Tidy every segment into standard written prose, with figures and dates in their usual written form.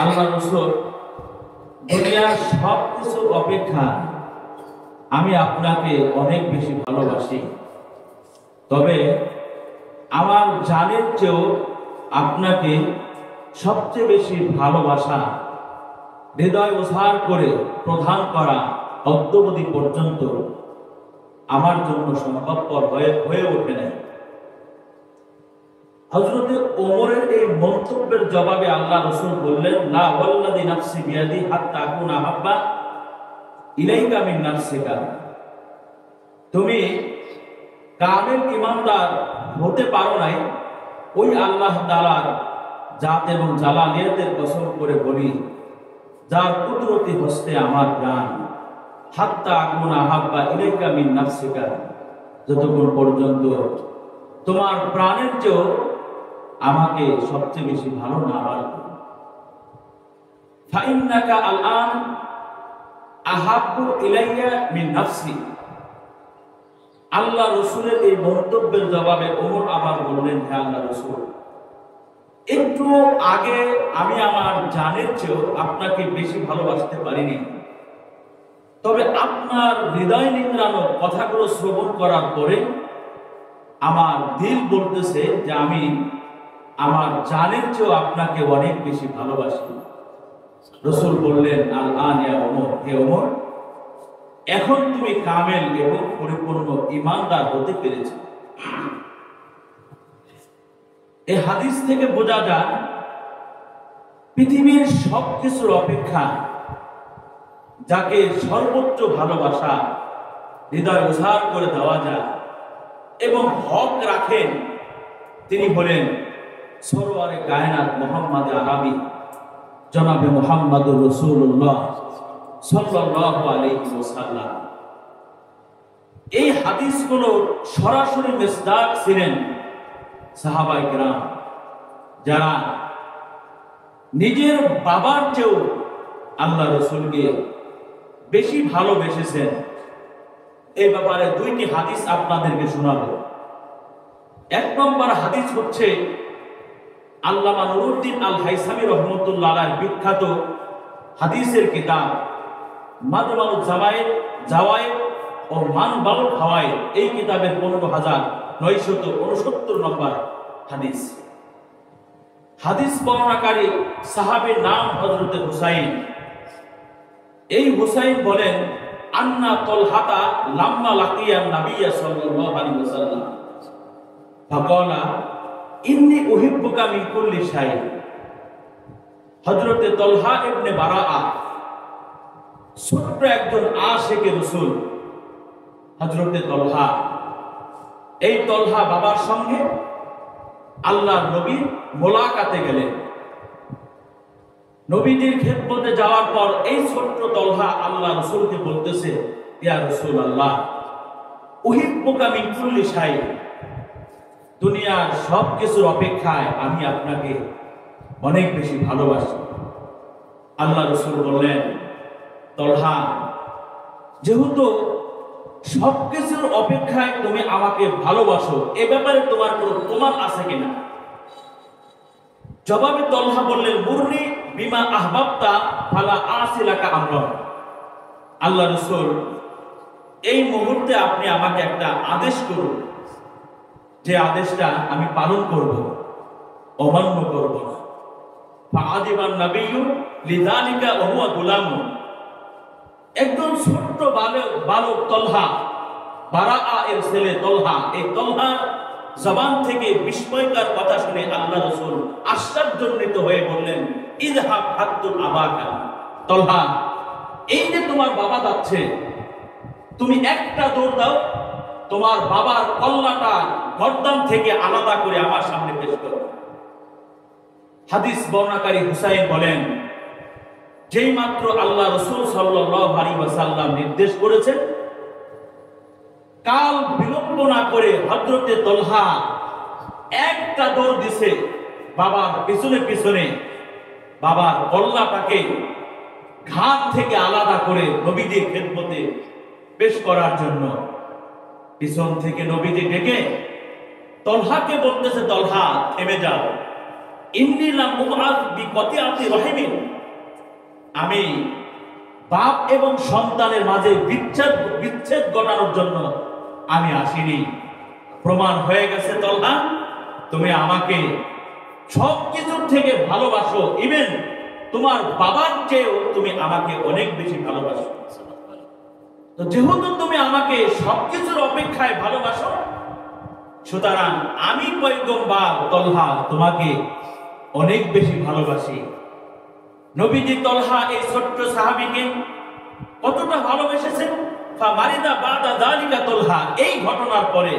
আল্লাহ রাসূল দুনিয়ার সব কিছু অপেক্ষা আমি আপনাকে অনেক বেশি ভালোবাসি, তবে আমার জানের চেয়েও আপনাকে সবচেয়ে বেশি ভালোবাসা হৃদয় উজাড় করে প্রদান করা অদ্যাবধি পর্যন্ত আমার জন্য সম্ভবপর হয়ে ওঠে নাই। হযরতে ওমরের এই মন্তব্যের জবাবে আল্লাহ রাসূল বললেন, লা ওয়াল্লাযী নাফসি বিয়াদি হাত্তা আকুনা হাব্বা ইলাইকা মিন নাফসিকা। তুমি কামেল ঈমানদার হতে পারো নাই, ওই আল্লাহ তাআলার জাত এবং জালালিয়াতের কসম করে বলি, যার কুদরতি হস্তে আমার প্রাণ, হাত্তা আকুনা হাব্বা ইলাইকা মিন নাফসিকা, যতক্ষণ পর্যন্ত তোমার প্রাণের চেয়েও আমাকে সবচেয়ে বেশি ভালো না বাসো। ফাইন্নাকা আলআন আহাব্বু ইলাইয়া মিন নাফসি। আল্লাহ রাসূলের এই মন্তব্যের জবাবে ওমর আবার বললেন, হে আল্লাহ রাসূল, একটু আগে আমি আমার জানের চেয়েও আপনাকে বেশি ভালোবাসতে পারিনি, তবে আপনার হৃদয় নিংড়ানো কথাগুলো শ্রবণ করার পরে আমার দিল বলতেছে যে আমি আমার জানের চেয়েও আপনাকে অনেক বেশি ভালোবাসি। রাসূল বললেন, আল আন ইয়া ওমর, হে ওমর, এখন তুমি কামেল এবং পরিপূর্ণ ঈমানদার হতে পেরেছো। এই হাদিস থেকে বোঝা যায় পৃথিবীর সবকিছুর অপেক্ষা যাকে সর্বোচ্চ ভালোবাসা হৃদয় উজাড় করে দেওয়া যায় এবং হক রাখেন, তিনি হলেন সরওয়ারে কায়নাত মুহাম্মদ আরবি জনাবে মুহাম্মদুর রাসূলুল্লাহ সাল্লাল্লাহু আলাইহি ওয়াসাল্লাম। এই হাদিসগুলোর সরাসরি মিসদাক ছিলেন সাহাবায়ে কেরাম, যারা নিজের বাবার চেয়েও আল্লাহ রাসূলকে বেশি ভালোবেসেছেন। এই ব্যাপারে দুইটি হাদিস আপনাদেরকে শোনাবো। এক নম্বর হাদিস হচ্ছে আল্লামা নুরউদ্দিন আল হাইসামী রাহমাতুল্লাহ আলাইহির বিখ্যাত হাদিসের কিতাব মাজমাউজ জাওয়ায়েদ ও মানবাউল ফাওয়ায়েদ, এই কিতাবের ১৫,৯৬৯ নম্বর হাদিস। হাদিস বর্ণনাকারী সাহাবীর নাম হযরতে হুসাইন। এই হুসাইন বলেন, আন্না তলহাতা লাম্মা লাকিয়ান নাবিয়্যা সাল্লাল্লাহু আলাইহি ওয়াসাল্লাম ফাকালা ইন্নী উহিব্বুকা মিন কুল্লি শাই। হযরতে তলহা ইবনে বারাআ ছোট্ট একজন আশিকে রাসূল। হযরতে তলহা, এই তলহা বাবার সঙ্গে আল্লাহর নবী মোলাকাতে গেলেন। নবীজির খেদমতে যাওয়ার পর এই ছোট্ট তলহা আল্লাহ রাসূলকে বলতেছে, ইয়া রাসূলুল্লাহ, উহিব্বুকা মিন কুল্লি শাই, দুনিয়ার সব কিছুর অপেক্ষায় আমি আপনাকে অনেক বেশি ভালোবাসি। আল্লাহ রাসূল বললেন, তলহা, যেহেতু সব কিছুর অপেক্ষায় তুমি আমাকে ভালোবাসো, এ ব্যাপারে তোমার কোনো প্রমাণ আছে কিনা? জবাবে তলহা বললেন, মুরনি বিমা আহবাবতা ফালা আসিলাকা আমরা। আল্লাহ রাসূল, এই মুহূর্তে আপনি আমাকে একটা আদেশ করুন, যে আদেশটা আমি পালন করব, অমান্য করব না। ফাআদিবান নাবিয়্যু লিযালিকা ওয়া হুয়া গুলাম। একজন ছোট্ট বালক তলহা, বারাআ এর ছেলে তলহা, এই তলহা জবান থেকে বিস্ময়কর কথা শুনে আল্লাহ রাসূল আশ্চর্যান্বিত হয়ে বললেন, ইযহাব হাত্তুল আবাকা। তলহা, এই যে তোমার বাবা যাচ্ছে, তুমি একটা দৌড় দাও, তোমার বাবার কল্লাটা গর্দান থেকে আলাদা করে আমার সামনে পেশ করো। হাদিস বর্ণনাকারী হুসাইন বলেন, যেই মাত্র আল্লাহ রাসূল সাল্লাল্লাহু আলাইহি ওয়াসাল্লাম নির্দেশ করেছেন, কাল বিলম্ব না করে হযরতে তলহা একটা দৌড় দিছে বাবার পিছনে পিছনে, বাবার কল্লাটাকে ঘাট থেকে আলাদা করে নবীজির খেদমতে পেশ করার জন্য। পিছন থেকে নবীজি ডেকে তলহাকে বলতেছে, তলহা থেমে যাও, ইন্নী লাম উবআস বিকতিআতি রাহিমিন, আমি বাপ এবং সন্তানের মাঝে বিচ্ছেদ ঘটানোর জন্য আমি আসিনি। প্রমাণ হয়ে গেছে তলহা, তুমি আমাকে সব কিছুর থেকে ভালোবাসো, ইভেন তোমার বাবার চেয়েও তুমি আমাকে অনেক বেশি ভালোবাসো। তো যেহেতু তুমি আমাকে সবকিছুর অপেক্ষায় ভালোবাসো, সুতরাং আমি পয়গম্বর তলহা তোমাকে অনেক বেশি ভালোবাসি। নবীজি তলহা এই ছোট্ট সাহাবীকে কতটা ভালোবেসেছেন। ফামারিদা বাদা যালিকা তলহা, এই ঘটনার পরে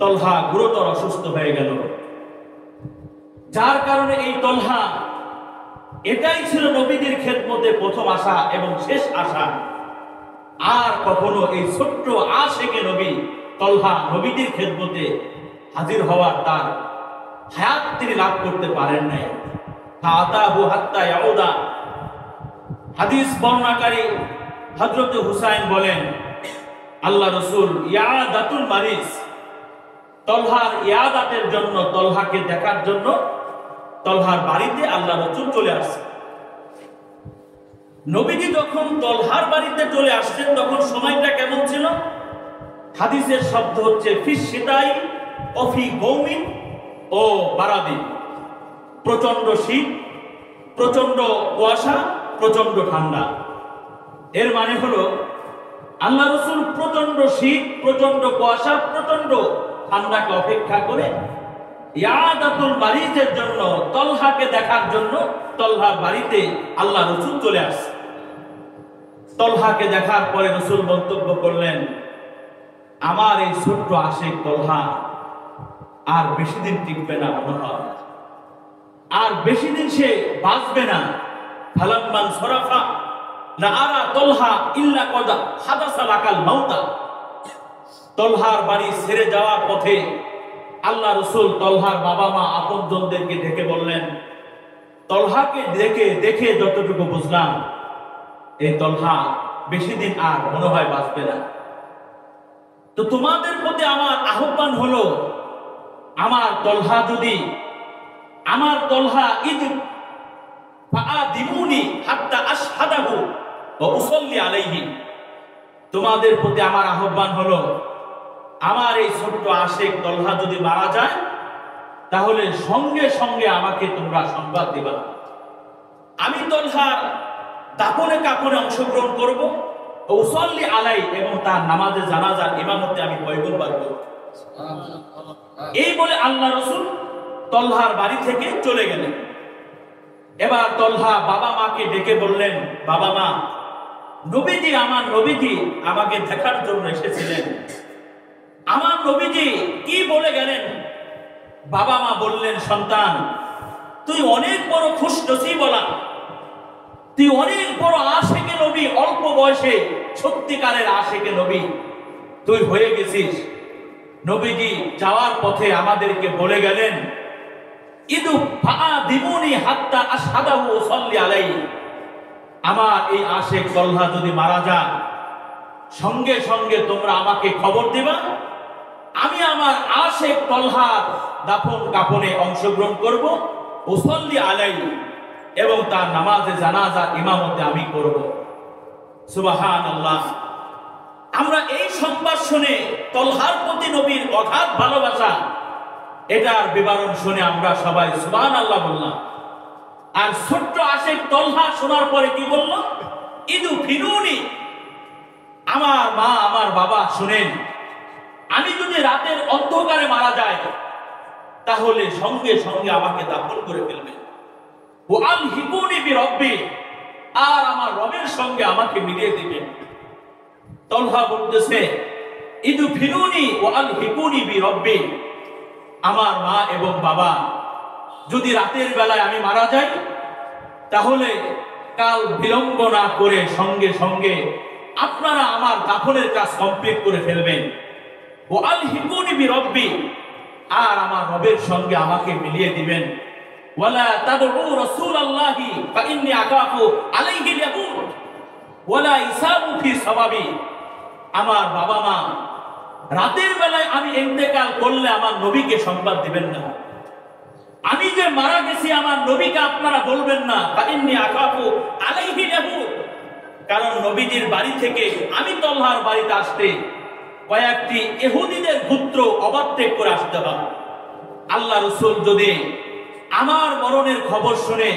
তলহা গুরুতর অসুস্থ হয়ে গেল, যার কারণে এই তলহা, এটাই ছিল নবীদের খেদমতে প্রথম আশা এবং শেষ আশা। আর কখনো এই ছোট্ট আশেকে নবী তলহা নবীদের খেদমতে হাজির হওয়ার তার হায়াত তিনি লাভ করতে পারেন নাই। ফাআতাহু হাত্তা ইয়াউদা, হাদিস বর্ণনাকারী হযরত হুসাইন বলেন, আল্লাহ রাসূল ইয়াদাতুল মারিজ, তলহার ইয়াদাতের জন্য, তলহাকে দেখার জন্য তলহার বাড়িতে আল্লাহ রাসূল চলে আসছেন। নবীজি যখন তলহার বাড়িতে চলে আসছেন তখন সময়টা কেমন ছিল? হাদিসের শব্দ হচ্ছে ফিস শীতাই ও ফি গৌমিন ও বারাদি, প্রচন্ড শীত, প্রচন্ড কুয়াশা, প্রচন্ড ঠান্ডা। এর মানে হলো আল্লাহ রাসূল প্রচন্ড শীত, প্রচন্ড কুয়াশা, প্রচন্ড ঠান্ডাকে অপেক্ষা করে ইয়াদাতুল মারিজের জন্য, তলহাকে দেখার জন্য তলহার বাড়িতে আল্লাহ রাসূল চলে আসছে। তলহাকে দেখার পরে রাসূল মন্তব্য করলেন, আমার এই ছোট্ট আশিক তলহা আর বেশি দিন টিকবে না, মনে হয় আর বেশি দিন সে বাঁচবে না। ফালাম্মান সরাফা লা আরা তলহা ইল্লা কদ হাদাসা লাকাল মাউতা, তলহার বাড়ি ছেড়ে যাওয়ার পথে আল্লাহ রাসূল তলহার বাবা মা আপনজনদেরকে ডেকে বললেন, তলহাকে দেখে যতটুকু বুঝলাম, এই তলহা বেশি দিন আর মনে হয় বাঁচবে না। তো তোমাদের প্রতি আমার আহ্বান হলো, আমার তলহা যদি, আমার তলহা ইদ ফাআদিমুনি হাত্তা আশহাদাহু ওয়া উসাল্লি আলাইহি, তোমাদের প্রতি আমার আহ্বান হলো, আমার এই ছোট্ট আশিক তলহা যদি মারা যায় তাহলে সঙ্গে সঙ্গে আমাকে তোমরা সংবাদ দিবা। আমি তলহার দাফনে কাফনে অংশগ্রহণ করব, উসাল্লি আলাই, এবং তার নামাজে জানাজার ইমামতে আমি পয়গম্বর করব। এই বলে আল্লাহ রাসূল তলহার বাড়ি থেকে চলে গেলেন। এবার তলহা বাবা মাকে ডেকে বললেন, বাবা মা, নবীজি, আমার নবীজি আমাকে দেখার জন্য এসেছিলেন, আমার নবীজি কি বলে গেলেন? বাবা মা বললেন, সন্তান, তুই অনেক বড় খুশনসিবওয়ালা, তুই অনেক বড় আশিকে নবী, অল্প বয়সে সত্যিকারের আশিকে নবী তুই হয়ে গেছিস। নবীজি যাওয়ার পথে আমাদেরকে বলে গেলেন, ইদু ফাআদিমুনি হাত্তা আশহাদাহু ওয়া উসাল্লি আলাইহি, আমার এই আশিক তলহা যদি মারা যায় সঙ্গে সঙ্গে তোমরা আমাকে খবর দিবা, আমি আমার আশিক তলহার দাফন কাফনে অংশগ্রহণ করব, উসাল্লি আলাইহি, এবং তার নামাজে জানাজা ইমামতে আমি করব। সুবহানাল্লাহ। আমরা এই সংবাদ শুনে তলহার প্রতি নবীর অগাধ ভালোবাসা, এটার বিবরণ শুনে আমরা সবাই সুবহানাল্লাহ বললাম। আর ছোট্ট আশিক তলহা শোনার পরে কি বলল? ইদু ফিরুনি, আমার মা আমার বাবা শুনেন, আমি যদি রাতের অন্ধকারে মারা যাই তাহলে সঙ্গে সঙ্গে আমাকে দাফন করে ফেলবে। ওয়াল হিকুনি বিরব্বি, আর আমার রবের সঙ্গে আমাকে মিলিয়ে দিবেন। তলহা বলতেছে, ইদু ফিরুনি ওয়াল হিকুনি বিরব্বি, আমার মা এবং বাবা যদি রাতের বেলায় আমি মারা যাই তাহলে কাল বিলম্ব না করে সঙ্গে সঙ্গে আপনারা আমার দাফনের কাজ কমপ্লিট করে ফেলবেন। ওয়াল হিকুনি বিরব্বি, আর আমার রবের সঙ্গে আমাকে মিলিয়ে দিবেন। ওয়ালা তাদউ রাসূলুল্লাহি ফাইন্নী আকাফু আলাইহি ইয়ামুত ওয়ালা ইসাবু ফি সাওয়াবি, আমার বাবা মা রাতের বেলায় আমি ইন্তেকাল করলে আমার নবীকে সংবাদ দিবেন না, আমি যে মারা গেছি আমার নবীকে আপনারা বলবেন না, ফাইন্নী আখাফু আলাইহি ইয়াহুদ, কারণ নবীজির বাড়ি থেকে আমি তলহার বাড়িতে আসতে কয়েকটি ইহুদিদের পুত্র ওভারটেক করে আসতে হবে। আল্লাহ রাসূল যদি আমার মরণের খবর শুনে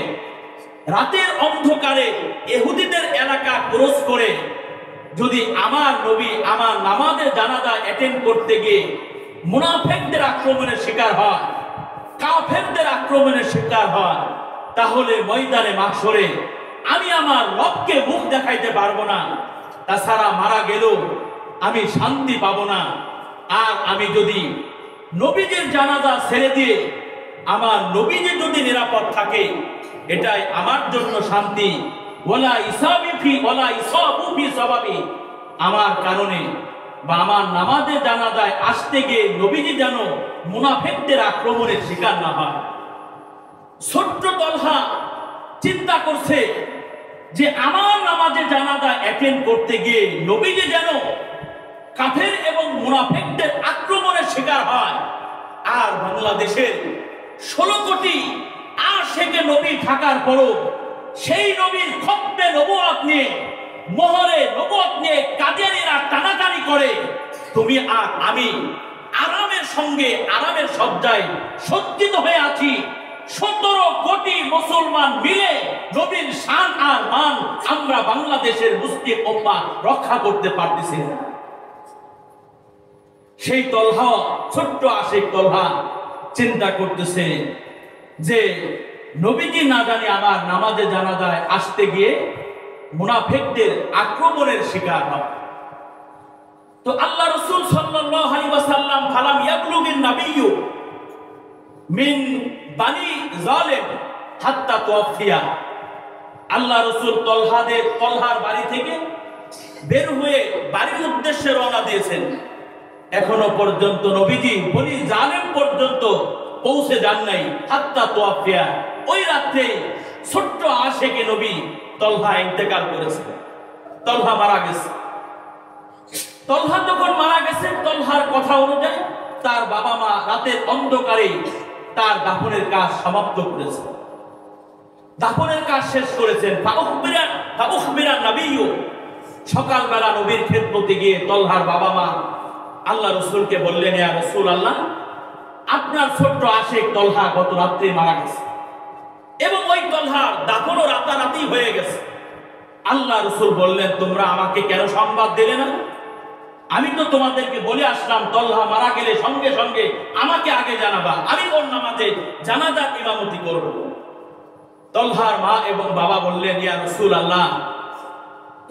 রাতের অন্ধকারে ইহুদিদের এলাকা ক্রস করে যদি আমার নবী আমার নামাজের জানাজা অ্যাটেন্ড করতে গিয়ে মুনাফিকদের আক্রমণের শিকার হয়, কাফেরদের আক্রমণের শিকার হয়, তাহলে ময়দানে মাহশরে আমি আমার রবকে মুখ দেখাইতে পারবো না। তাছাড়া মারা গেলেও আমি শান্তি পাবো না। আর আমি যদি নবীজির জানাজা ছেড়ে দিয়ে আমার নবীজি যদি নিরাপদ থাকে, এটাই আমার জন্য শান্তি। ওয়ালা ইসাবিফি ওয়ালা ইসাবুফি সবাবি, আমার কারণে বা আমার নামাজে জানাজায় আসতে গিয়ে নবীজি যেন মুনাফিকদের আক্রমণের শিকার না হয়। ছোট্ট তলহা চিন্তা করছে যে আমার নামাজে জানাজা অ্যাটেন্ড করতে গিয়ে নবীজি যেন কাফের এবং মুনাফিকদের আক্রমণের শিকার হয়। আর বাংলাদেশের 16 কোটি আশিকে নবী থাকার পরও সেই নবীর খতমে নবুয়ত নিয়ে মোহরে নবুয়ত নিয়ে কাদিয়ানীরা টানাটানি করে, তুমি আর আমি আরামের সঙ্গে আরামের সজ্জায় সজ্জিত হয়ে আছি। 17 কোটি মুসলমান মিলে নবীর শান আর মান আমরা বাংলাদেশের মুসলিম উম্মাহ রক্ষা করতে পারতেছি না। সেই তলহা, ছোট্ট আশিক তলহা চিন্তা করতেছে যে নবীজি না জানি আমার নামাজে জানাজায় আসতে গিয়ে মুনাফিকদের আক্রমণের শিকার হয়। তো আল্লাহ রাসূল সাল্লাল্লাহু আলাইহি ওয়াসাল্লাম ফালাম ইয়াবলুগিন নাবিয়্যু মিন বানি যালিম হাত্তা তুওয়াফিয়া, আল্লাহ রাসূল তলহার বাড়ি থেকে বের হয়ে বাড়ির উদ্দেশ্যে রওনা দিয়েছেন। এখনো পর্যন্ত নবীজি বনি জালেম পর্যন্ত পৌঁছে যান নাই। হাত্তা তুওয়াফিয়া, ওই রাতে ছোট্ট আশিকে নবী তলহা ইন্তেকাল করেছে, তলহা মারা গেছে। তলহা যখন মারা গেছে, তলহার কথা অনুযায়ী তার বাবা মা রাতের অন্ধকারে তার দাফনের কাজ সমাপ্ত করেছে, দাফনের কাজ শেষ করেছেন। ফাউখবিরা নাবিয়্যু, সকালবেলা নবীর খেদমতে গিয়ে তলহার বাবা মা আল্লাহ রাসূলকে বললেন, ইয়া রাসূলুল্লাহ, আপনার ছোট্ট আশিক তলহা গত রাত্রে মারা গেছে এবং ওই তলহার দাফনও রাতারাতি হয়ে গেছে। আল্লাহ রাসূল বললেন, তোমরা আমাকে কেন সংবাদ দিলে না? আমি তো তোমাদেরকে বলে আসলাম তলহা মারা গেলে সঙ্গে সঙ্গে আমাকে আগে জানাবা, আমি ওর নামাজে জানাজার ইমামতি করব। তলহার মা এবং বাবা বললেন, ইয়া রাসূলুল্লাহ,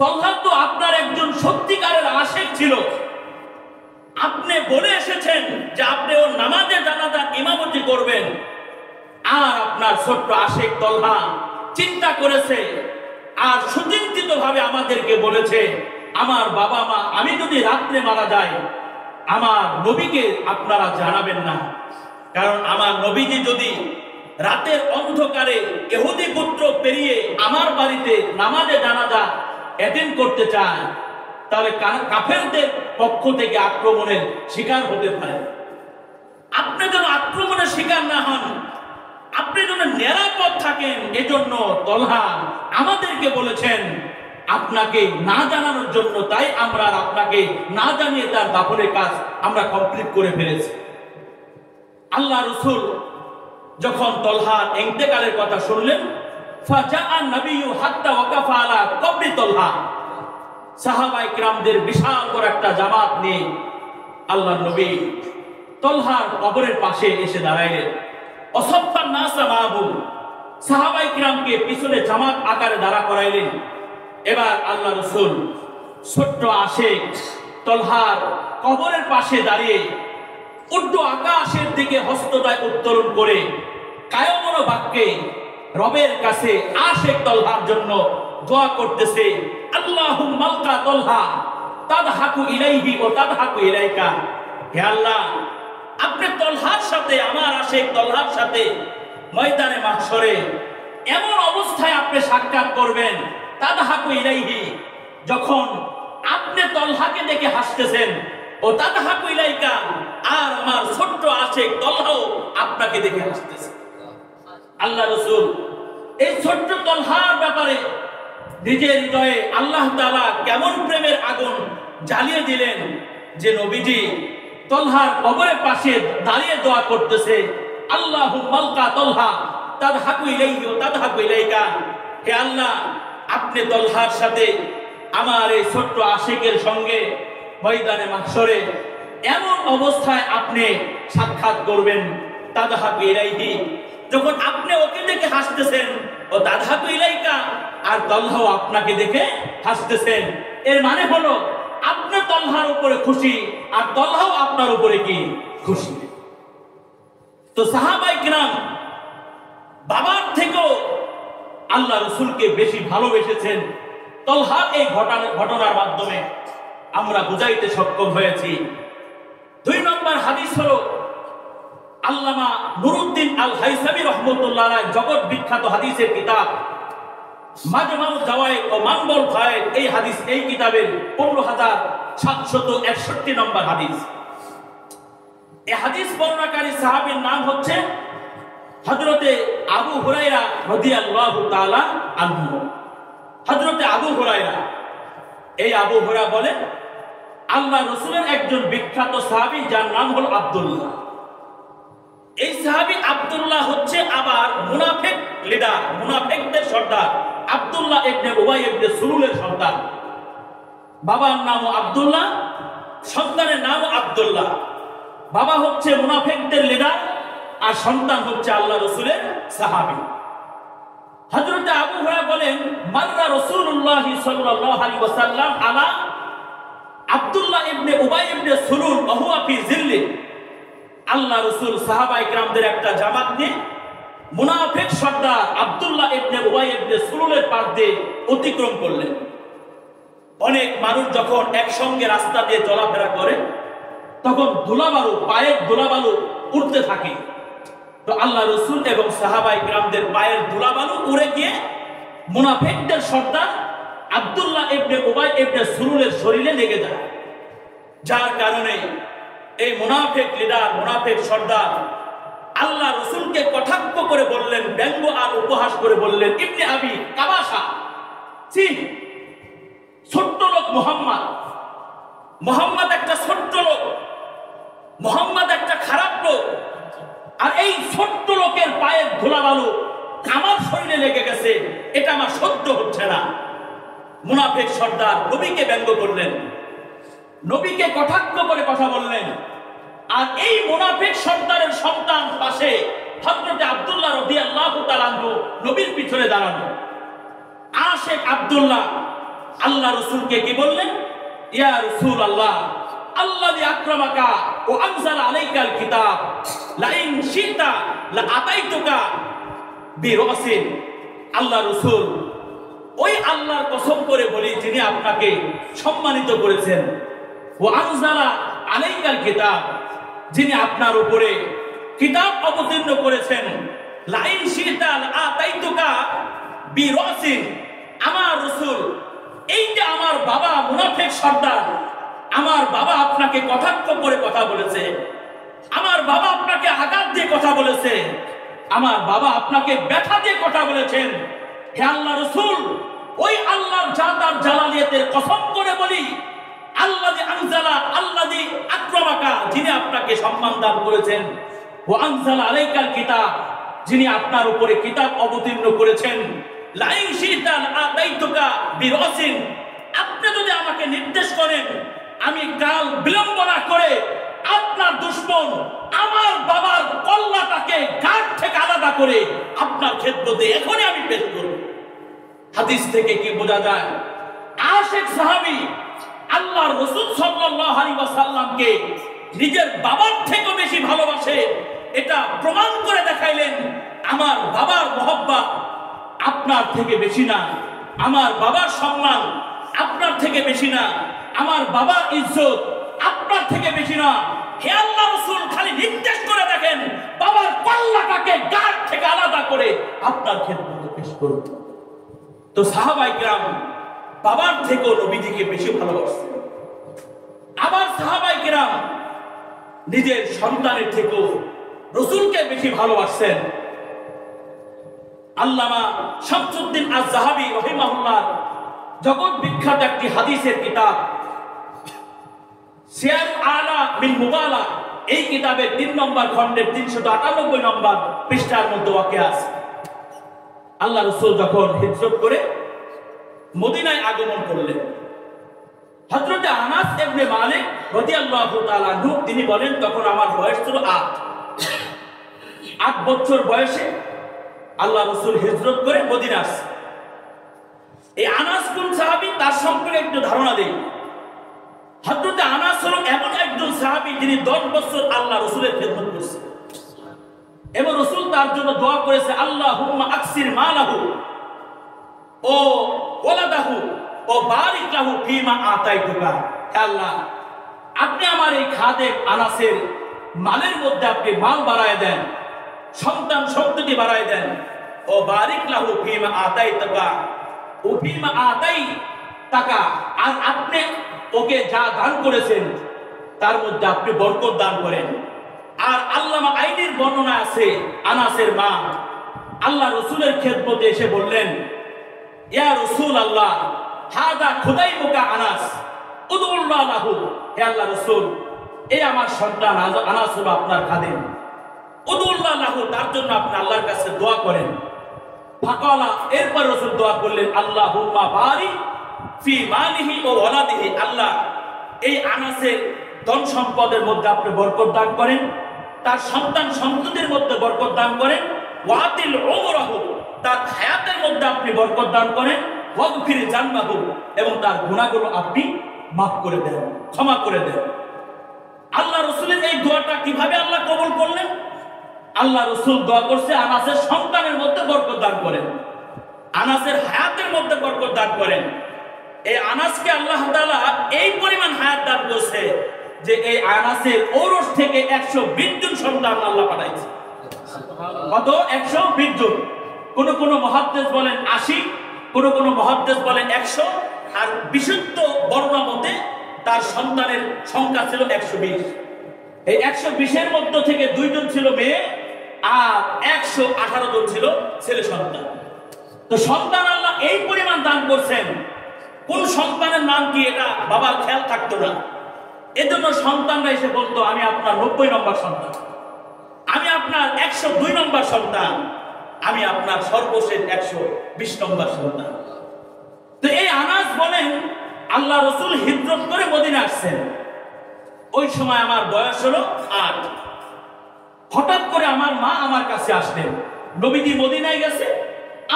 তলহা তো আপনার একজন সত্যিকারের আশিক ছিল, আপনি বলে এসেছেন যে আপনি ওর নামাজে জানাজার ইমামতি করবেন, আর আপনার ছোট্ট আশিক তলহা চিন্তা করেছে আর সুচিন্তিত ভাবে আমাদেরকে বলেছে, আমার বাবা মা আমি যদি রাত্রে মারা যাই আমার নবীকে আপনারা জানাবেন না, কারণ আমার নবীজি যদি রাতের অন্ধকারে ইহুদি পুত্র পেরিয়ে আমার বাড়িতে নামাজে জানাজা অ্যাটেন্ড করতে চায়, তাহলে কাফেরদের পক্ষ থেকে আক্রমণের শিকার হতে পারে। আপনি যেন আক্রমণের শিকার না হন, আপনি যেন নিরাপদ থাকেন, এজন্য তলহা আমাদেরকে বলেছেন আপনাকে না জানানোর জন্য, তাই আমরা আপনাকে না জানিয়ে তার দাফনের কাজ আমরা কমপ্লিট করে ফেলেছি। আল্লাহ রাসূল যখন তলহার ইন্তেকালের কথা শুনলেন, ফাজাআন নবিয়্যু হাত্তা ওয়াকাফা আলা কবরি তলহা, সাহাবায়ে কিরামদের বিশাল বড় একটা জামাত নিয়ে আল্লাহর নবী তলহার কবরের পাশে এসে দাঁড়াইলেন। অসফান নাসা মাহবু, সাহাবায়ে কিরামকে পিছনে জামাত আকারে দাঁড়া করাইলেন। এবার আল্লাহ রাসূল ছোট্ট আশিক তলহার কবরের পাশে দাঁড়িয়ে উর্দু আকাশের দিকে হস্তদ্বয় উত্তোলন করে কায়মন বাক্যে রবের কাছে আশিক তলহার জন্য দোয়া করতেছে, আল্লাহুম্মা আলকা তলহা তাদহাকু ইলাইহি ওয়া তাদহাকু ইলাইকা, হে আল্লাহ, আপনি তলহার সাথে, আমার আশিক তলহার সাথে ময়দানে মাহশরে এমন অবস্থায় আপনি সাক্ষাৎ করবেন, তাদহাকু ইলাইহি, যখন আপনি তলহাকে দেখে হাসতেছেন, ও তাদহাকু ইলাইকা, আর আমার ছোট্ট আশিক তলহাও আপনাকে দেখে হাসতেছে। আল্লাহ রাসূল এই ছোট্ট তলহার ব্যাপারে নিজের হৃদয়ে আল্লাহ তাআলা কেমন প্রেমের আগুন জ্বালিয়ে দিলেন যে নবীজি তলহার কবরের পাশে দাঁড়িয়ে দোয়া করতেছে, আল্লাহুম্মা আলকা তলহা তাদহাকু ইলাইহি ওয়া তাদহাকু ইলাইকা। হে আল্লাহ, আপনি তলহার সাথে আমার এই ছোট্ট আশিকের সঙ্গে ময়দানে মাহশরে এমন অবস্থায় আপনি সাক্ষাৎ করবেন, তাদহাকু ইলাইহি, যখন আপনি ওকে দেখে হাসতেছেন, ও তাদহাকু ইলাইকা, আর তলহাও আপনাকে দেখে হাসতেছেন। এর মানে হলো আপনি তলহার উপরে খুশি আর তলহাও আপনার উপরে কি খুশি। তো সাহাবায়ে কিরাম বাবার থেকেও আল্লাহ রাসূলকে বেশি ভালোবেসেছেন। তলহার এই ঘটনার মাধ্যমে আমরা বুঝাইতে সক্ষম হয়েছি। 2 নম্বর হাদিস হলো আল্লামা নুরুদ্দিন আল হাইসামি রাহমাতুল্লাহ আলাইহি জগৎ বিখ্যাত হাদিসের কিতাব মাজমাউল জাওয়ায়েদ ও মানবুল ফায়েদ, এই কিতাবের 15761 নম্বর হাদিস। এই হাদিস বর্ণনাকারী সাহাবীর নাম হচ্ছে হযরতে আবু হুরায়রা রাদিয়াল্লাহু তাআলা আনহু। হযরতে আবু হুরায়রা, এই আবু হুরায়রা বলেন আল্লাহ রাসূলের একজন বিখ্যাত সাহাবী যার নাম হলো আব্দুল্লাহ। এই সাহাবী আব্দুল্লাহ হচ্ছে আবার মুনাফিক লিডার, মুনাফিকদের সর্দার আব্দুল্লাহ ইবনে উবাই ইবনে সুলুলের সন্তান। বাবার নাম আব্দুল্লাহ, সন্তানের নাম আব্দুল্লাহ। বাবা হচ্ছে মুনাফিকদের লিডার আর সন্তান হচ্ছে আল্লাহ রাসূলের সাহাবী। হযরত আবু হুরায়রা বলেন, মাররা রাসূলুল্লাহ সাল্লাল্লাহু আলাইহি ওয়াসাল্লাম আলা আব্দুল্লাহ ইবনে উবাই ইবনে সুলুল ওয়া হুয়া ফি জিল্লি। আল্লাহ রাসূল সাহাবায়ে কিরামদের একটা জামাত নিয়ে মুনাফিক সর্দার আব্দুল্লাহ ইবনে উবাই ইবনে সুলুলের পাশ দিয়ে অতিক্রম করলেন। অনেক মানুষ যখন একসঙ্গে রাস্তা দিয়ে চলাফেরা করে তখন ধুলাবালু, পায়ের ধুলাবালু উড়তে থাকে। তো আল্লাহ রাসূল এবং সাহাবায়ে কিরামদের পায়ের ধুলাবালু উড়ে গিয়ে মুনাফিকদের সর্দার আব্দুল্লাহ ইবনে উবাই ইবনে সুলুলের শরীরে লেগে যায়। যার কারণে এই মুনাফিক লিডার, মুনাফিক সর্দার আল্লাহ রাসূলকে কটাক্ষ করে বললেন, ব্যঙ্গ আর উপহাস করে বললেন, ইবনে আবি কাবাসা, ছি, ছোট্ট লোক মুহাম্মদ, মুহাম্মদ একটা ছোট্ট লোক, মুহাম্মদ একটা খারাপ লোক, আর এই ছোট্ট লোকের পায়ের ধুলাবালু আমার শরীরে লেগে গেছে, এটা আমার সহ্য হচ্ছে না। মুনাফিক সর্দার নবীকে ব্যঙ্গ করলেন, নবীকে কটাক্ষ করে কথা বললেন। আর এই মুনাফিক সর্দারের সন্তান পাশে হযরত আব্দুল্লাহ রাদিয়াল্লাহু তাআলা আনহু নবীর পিছনে দাঁড়ানো। আশিক আব্দুল্লাহ আল্লাহ রাসূলকে কি বললেন, ইয়া রাসূলুল্লাহ, আল্লাযী আকরামাকা ওয়া আনজালা আলাইকাল কিতাব লাইন শিতা লা আতাইতুকা বিরাসিন। আল্লাহ রাসূল, ওই আল্লাহর কসম করে বলি যিনি আপনাকে সম্মানিত করেছেন, ওয়া আনজালা আলাইকাল কিতাব, যিনি আপনার উপরে কিতাব অবতীর্ণ করেছেন, লাইন শিতা লা আতাইতুকা বিরাসিন। আমার রাসূল, এই যে আমার বাবা মুনাফিক সর্দার, আমার বাবা আপনাকে কটাক্ষ করে কথা বলেছে, আমার বাবা আপনাকে আঘাত দিয়ে কথা বলেছে, আমার বাবা আপনাকে ব্যথা দিয়ে কথা বলেছেন। হে আল্লাহ রাসূল, ওই আল্লাহর জাত আর জালালিয়াতের কসম করে বলি, আল্লাযী আনজালা, আল্লাযী আকরামাকা, যিনি আপনাকে সম্মান দান করেছেন, ওয়া আনজালা আলাইকাল কিতাব, যিনি আপনার উপরে কিতাব অবতীর্ণ করেছেন, লাইন শিতা আতাইতুকা বিরাসিন, আপনি যদি আমাকে নির্দেশ করেন আমি কাল বিলম্ব না করে আপনার দুশমন আমার বাবার কল্লাটাকে গাঁট থেকে আলাদা করে আপনার খেদমতে এখনই আমি পেশ করব। হাদিস থেকে কি বোঝা যায়? আশিক সাহাবী আল্লাহর রাসূল সাল্লাল্লাহু আলাইহি ওয়াসাল্লামকে নিজের বাবার থেকেও বেশি ভালোবাসে, এটা প্রমাণ করে দেখাইলেন। আমার বাবার মহব্বত আপনার থেকে বেশি না, আমার বাবার সম্মান আপনার থেকে বেশি না, আমার বাবার ইজ্জত আপনার থেকে বেশি না। হে আল্লাহ রাসূল, খালি নির্দেশ করে দেখেন, বাবার কল্লাটাকে গাঁট থেকে আলাদা করে আপনার খেদমতে পেশ করুন। তো সাহাবায়ে কিরাম বাবার থেকেও নবীজিকে বেশি ভালোবাসতেন। আবার সাহাবায়ে কিরাম নিজের সন্তানের থেকেও রাসূলকে বেশি ভালোবাসতেন। আল্লামা শামসুদ্দিন আয-যাহাবী রাহিমাহুল্লাহ জগৎ বিখ্যাত একটি হাদিসের কিতাব সিয়ার আলা বিল মুবালা, এই কিতাবের 3 নম্বর খণ্ডের 398 নম্বর পৃষ্ঠার মধ্যে ওয়াকিয়া আছে। আল্লাহ রাসূল যখন হিজরত করে মদিনায় আগমন করলেন, হযরত আনাস ইবনে মালিক রাদিয়াল্লাহু তাআলা আনহু তিনি বলেন, তখন আমার বয়স ছিল 8 বছর বয়সে আল্লাহ রাসূল হিজরত করে মদিনা আসছে। এই আনাস কোন সাহাবী তার সম্পর্কে একটু ধারণা দেই। হযরত আনাস হলো এমন একজন সাহাবী যিনি 10 বছর আল্লাহ রাসূলের খেদমত করেছেন এবং রাসূল তার জন্য দোয়া করেছে, আল্লাহুম্মা আকসির মালাহু ও ওয়ালাদাহু ও বারিক লাহু ফিমা আতাইতুকা। হে আল্লাহ, আপনি আমার এই খাদেম আনাসের মালের মধ্যে আপনি মাল বাড়ায় দেন, সন্তান সন্ততি বাড়ায় দেন। ও বারিক লাহু ফিমা আতাইতুকা ও ফিমা আতাইতাকা, আর আপনি ওকে যা দান করেছেন তার মধ্যে আপনি বরকত দান করেন। আর আল্লামা আইনের বর্ণনা আছে, আনাসের মা আল্লাহ রাসূলের খেদমতে এসে বললেন, ইয়া রাসূলুল্লাহ হাদা খুদাইমুকা আনাস উদউল্লাহ লাহু। হে আল্লাহ রাসূল, এই আমার সন্তান আনাস হলো আপনার খাদেম, উদউল্লাহ লাহু, তার জন্য আপনি আল্লাহর কাছে দোয়া করেন। ফাকালা, এরপর রাসূল দোয়া করলেন, আল্লাহুম্মা বারিক ফি মালিহি ও ওয়ালাদিহি। আল্লাহ, এই আনাসের ধন সম্পদের মধ্যে আপনি বরকত দান করেন, তার সন্তান সন্ততির মধ্যে বরকত দান করেন। ওয়াতিল উমরাহু, তার হায়াতের মধ্যে আপনি বরকত দান করেন। ওয়াগফির জানবাহু, এবং তার গুনাহগুলো আপনি মাফ করে দেন, ক্ষমা করে দেন। আল্লাহ রাসূলের এই দোয়াটা কিভাবে আল্লাহ কবুল করলেন? আল্লাহ রাসূল দোয়া করছে আনাসের সন্তানের মধ্যে বরকত দান করেন, আনাসের হায়াতের মধ্যে বরকত দান করেন। এই আনাসকে আল্লাহ তাআলা এই পরিমাণ হায়াত দান করছে যে এই আনাসের ঔরস থেকে 120 জন সন্তান আল্লাহ পাঠাইছে। কত? 120 জন। কোন কোন মুহাদ্দিস বলেন 80, কোন কোন মুহাদ্দিস বলেন 100, আর বিশুদ্ধ বর্ণনা মতে তার সন্তানের সংখ্যা ছিল 120। এই 120 এর মধ্য থেকে 2 জন ছিল মেয়ে আর 118 জন ছিল ছেলে সন্তান। তো সন্তান আল্লাহ এই পরিমাণ দান করছেন, কোন সন্তানের নাম কি এটা বাবার খেয়াল থাকতো না। এজন্য সন্তানরা এসে বলতো, আমি আপনার 90 নম্বর সন্তান, আমি আপনার 102 নম্বর সন্তান, আমি আপনার সর্বশেষ 120 নম্বর সন্তান। তো এই আনাস বলেন, আল্লাহ রাসূল হিজরত করে মদিনা আসছেন, ওই সময় আমার বয়স হলো 8। হঠাৎ করে আমার মা আমার কাছে আসলেন, নবীজি মদিনায় গেছে,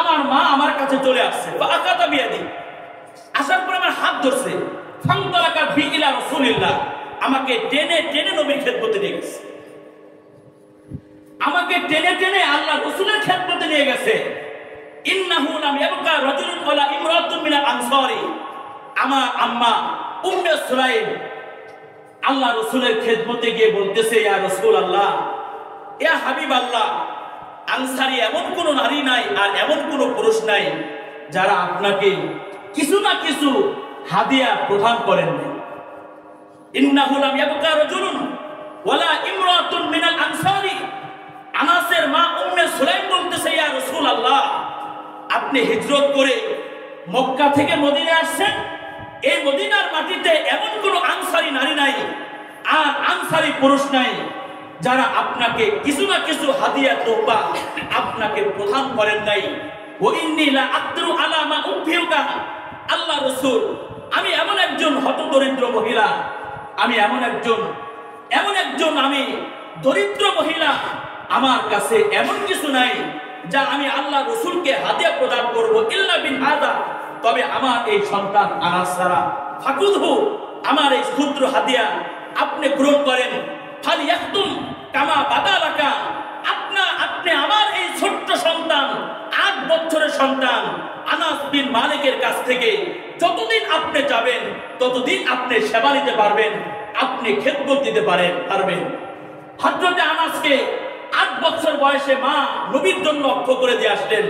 আমার মা আমার কাছে চলে আসছে। ফাকাতা বিয়াদি, আসার পর আমার হাত ধরছে, ফান্তালাকা বি ইলা রাসূলিল্লাহ, আমাকে টেনে টেনে নবীর খেদমতে নিয়ে গেছে, আমাকে টেনে টেনে আল্লাহ রাসূলের খেদমতে নিয়ে গেছে। ইন্নাহু লাম ইয়াবকা রাজুলুন ওয়ালা ইমরাতুন মিনাল আনসারি, আমার আম্মা উম্মে সুলাইম আল্লাহ রাসূলের খেদমতে গিয়ে বলতেছে, ইয়া রাসূলুল্লাহ, ইয়া হাবিবাল্লাহ, আনসারী এমন কোন নারী নাই আর এমন কোন পুরুষ নাই যারা আপনাকে কিছু না কিছু হাদিয়া প্রদান করেন। ইন্নাহু লাম ইয়াবকা রাজুলুন ওয়ালা ইমরাতুন মিনাল আনসারি, আনাসের মা উম্মে সুলাইম বলতেছে, ইয়া রাসূলুল্লাহ, আপনি হিজরত করে মক্কা থেকে মদিনা আসছেন, এই মদিনার মাটিতে এমন কোন আনসারী নারী নাই আর আনসারী পুরুষ নাই যারা আপনাকে কিছু না কিছু হাদিয়া তোহফা আপনাকে প্রদান করেন নাই। ওয়া ইন্নী লা আকদিরু আলা মা উফিউকা, আল্লাহ রাসূল, আমি এমন একজন হতদরিদ্র মহিলা, আমি এমন একজন আমি দরিদ্র মহিলা, আমার কাছে এমন কিছু নাই যা আমি আল্লাহ রাসূলকে হাদিয়া প্রদান করব, ইল্লা বিন হাদা, তবে আমার এই সন্তান আনাস ছাড়া। ফাকুদহু, আমার এই ক্ষুদ্র হাদিয়া আপনি গ্রহণ করেন। ফাল ইয়াখতুম কামা বাদালাকা, আপনি আমার এই ছোট্ট সন্তান, 8 বছরের সন্তান আনাস বিন মালিকের কাছ থেকে যতদিন আপনি যাবেন ততদিন আপনি সেবা নিতে পারবেন, আপনি খেদমত দিতে পারবেন। হযরত আনাসকে 8 বছর বয়সে মা নবীর জন্য অক্ষ করে দিয়ে আসলেন,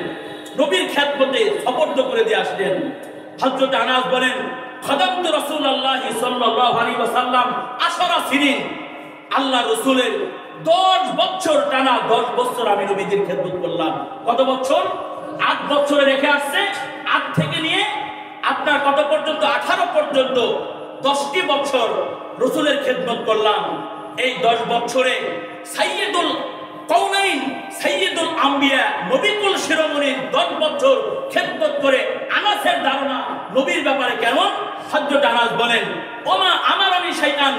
নবীর খেদমতে সুপর্দ করে দিয়ে আসলেন। হযরত আনাস বলেন, খাদামতু রাসূলুল্লাহ সাল্লাল্লাহু আলাইহি ওয়াসাল্লাম 10 সিনিন, আল্লাহ রাসূলের 10 বছর টানা 10 বছর আমি নবীজির খেদমত করলাম। কত বছর? 8 বছরে রেখে আসছে। 8 থেকে নিয়ে আপনার কত পর্যন্ত, 18 পর্যন্ত 10টি বছর রসুলের খেদমত করলাম। এই 10 বছরে সাইয়্যিদুল কওনাইন, সাইয়্যিদুল আম্বিয়া, নবীকুল শিরোমণি 10 বছর খেদমত করে আনাসের ধারণা নবীর ব্যাপারে কেমন। হযরত আনাস বলেন, ওমা আমারানি শাইআন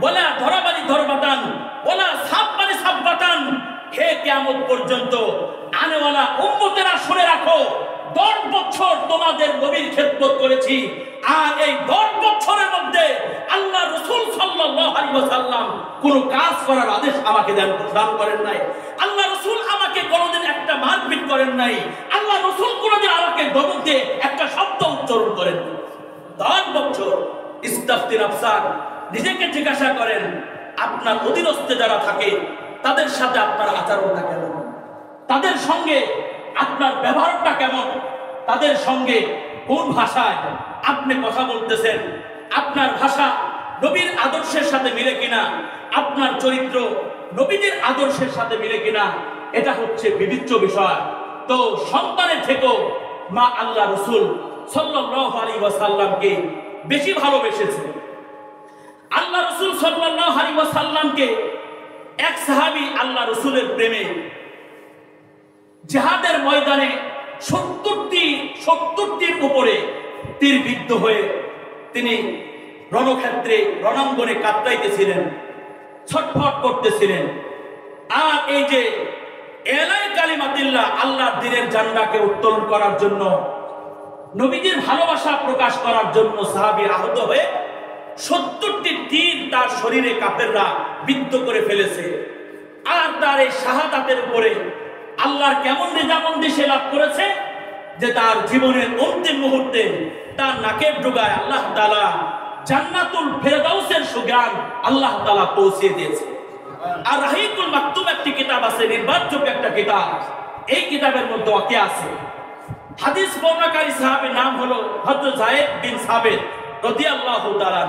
ওয়ালা ধরাবানি ধরবাতান ওয়ালা সাববানি সাববাতান, হে কিয়ামত পর্যন্ত আনেওয়ালা উম্মতেরা শুনে রাখো, 10 বছর তোমাদের নবীর খেদমত করেছি, আর এই 10 বছরের মধ্যে আল্লাহ রাসূল সাল্লাল্লাহু আলাইহি ওয়াসাল্লাম কোনো কাজ করার আদেশ আমাকে দান করেন নাই। আল্লাহ রাসূল আমাকে কোনোদিন একটা মারপিট করেন নাই। আল্লাহ রাসূল কোনোদিন আমাকে ধমক দিয়ে একটা শব্দ উচ্চারণ করেন। 10 বছর। ইস্তাফতি নাফসাক, নিজেকে জিজ্ঞাসা করেন আপনার অধীনস্থে যারা থাকে তাদের সাথে আপনার আচরণটা কেমন, তাদের সঙ্গে আপনার ব্যবহারটা কেমন, তাদের সঙ্গে কোন ভাষায় আপনি কথা বলতেছেন, আপনার ভাষা নবীর আদর্শের সাথে মিলে কিনা, আপনার চরিত্র নবীদের আদর্শের সাথে মিলে কিনা, এটা হচ্ছে বিবিচ্য বিষয়। তো সন্তানের থেকেও মা আল্লাহ রাসূল সাল্লাল্লাহু আলাইহি ওয়াসাল্লামকে বেশি ভালোবেসেছে। আল্লাহ রাসূল সাল্লাল্লাহু আলাইহি ওয়াসাল্লামকে এক সাহাবী আল্লাহ রাসূলের প্রেমে জিহাদের ময়দানে 70টির উপরে তীরবিদ্ধ হয়ে তিনি রণক্ষেত্রে রণাঙ্গনে কাতরাইতেছিলেন, ছটফট করতেছিলেন। আর এই যে এলাই কালিমাতিল্লাহ, আল্লাহর দ্বীনের ঝান্ডাকে উত্তোলন করার জন্য, নবীজির ভালোবাসা প্রকাশ করার জন্য সাহাবী আহত হয়ে 70টি তীর তার শরীরে কাফেররা বিদ্ধ করে ফেলেছে। আর তার এই শাহাদাতের উপরে আল্লাহর কেমন রেজামন্দি সে লাভ করেছে যে তার জীবনের অন্তিম মুহূর্তে তার নাকের ডগায় আল্লাহ তাআলা জান্নাতুল ফেরদাউসের সুঘ্রাণ আল্লাহ তাআলা পৌঁছে দিয়েছে। আর রাহিকুল মাকতুম একটি কিতাব আছে, নির্বাচক একটা কিতাব। এই কিতাবের মধ্যে ওয়াকিয়া আছে। হাদিস বর্ণনাকারী সাহাবীর নাম হলো হযরত যায়েদ বিন সাবিত রাদিয়াল্লাহু তাআলা।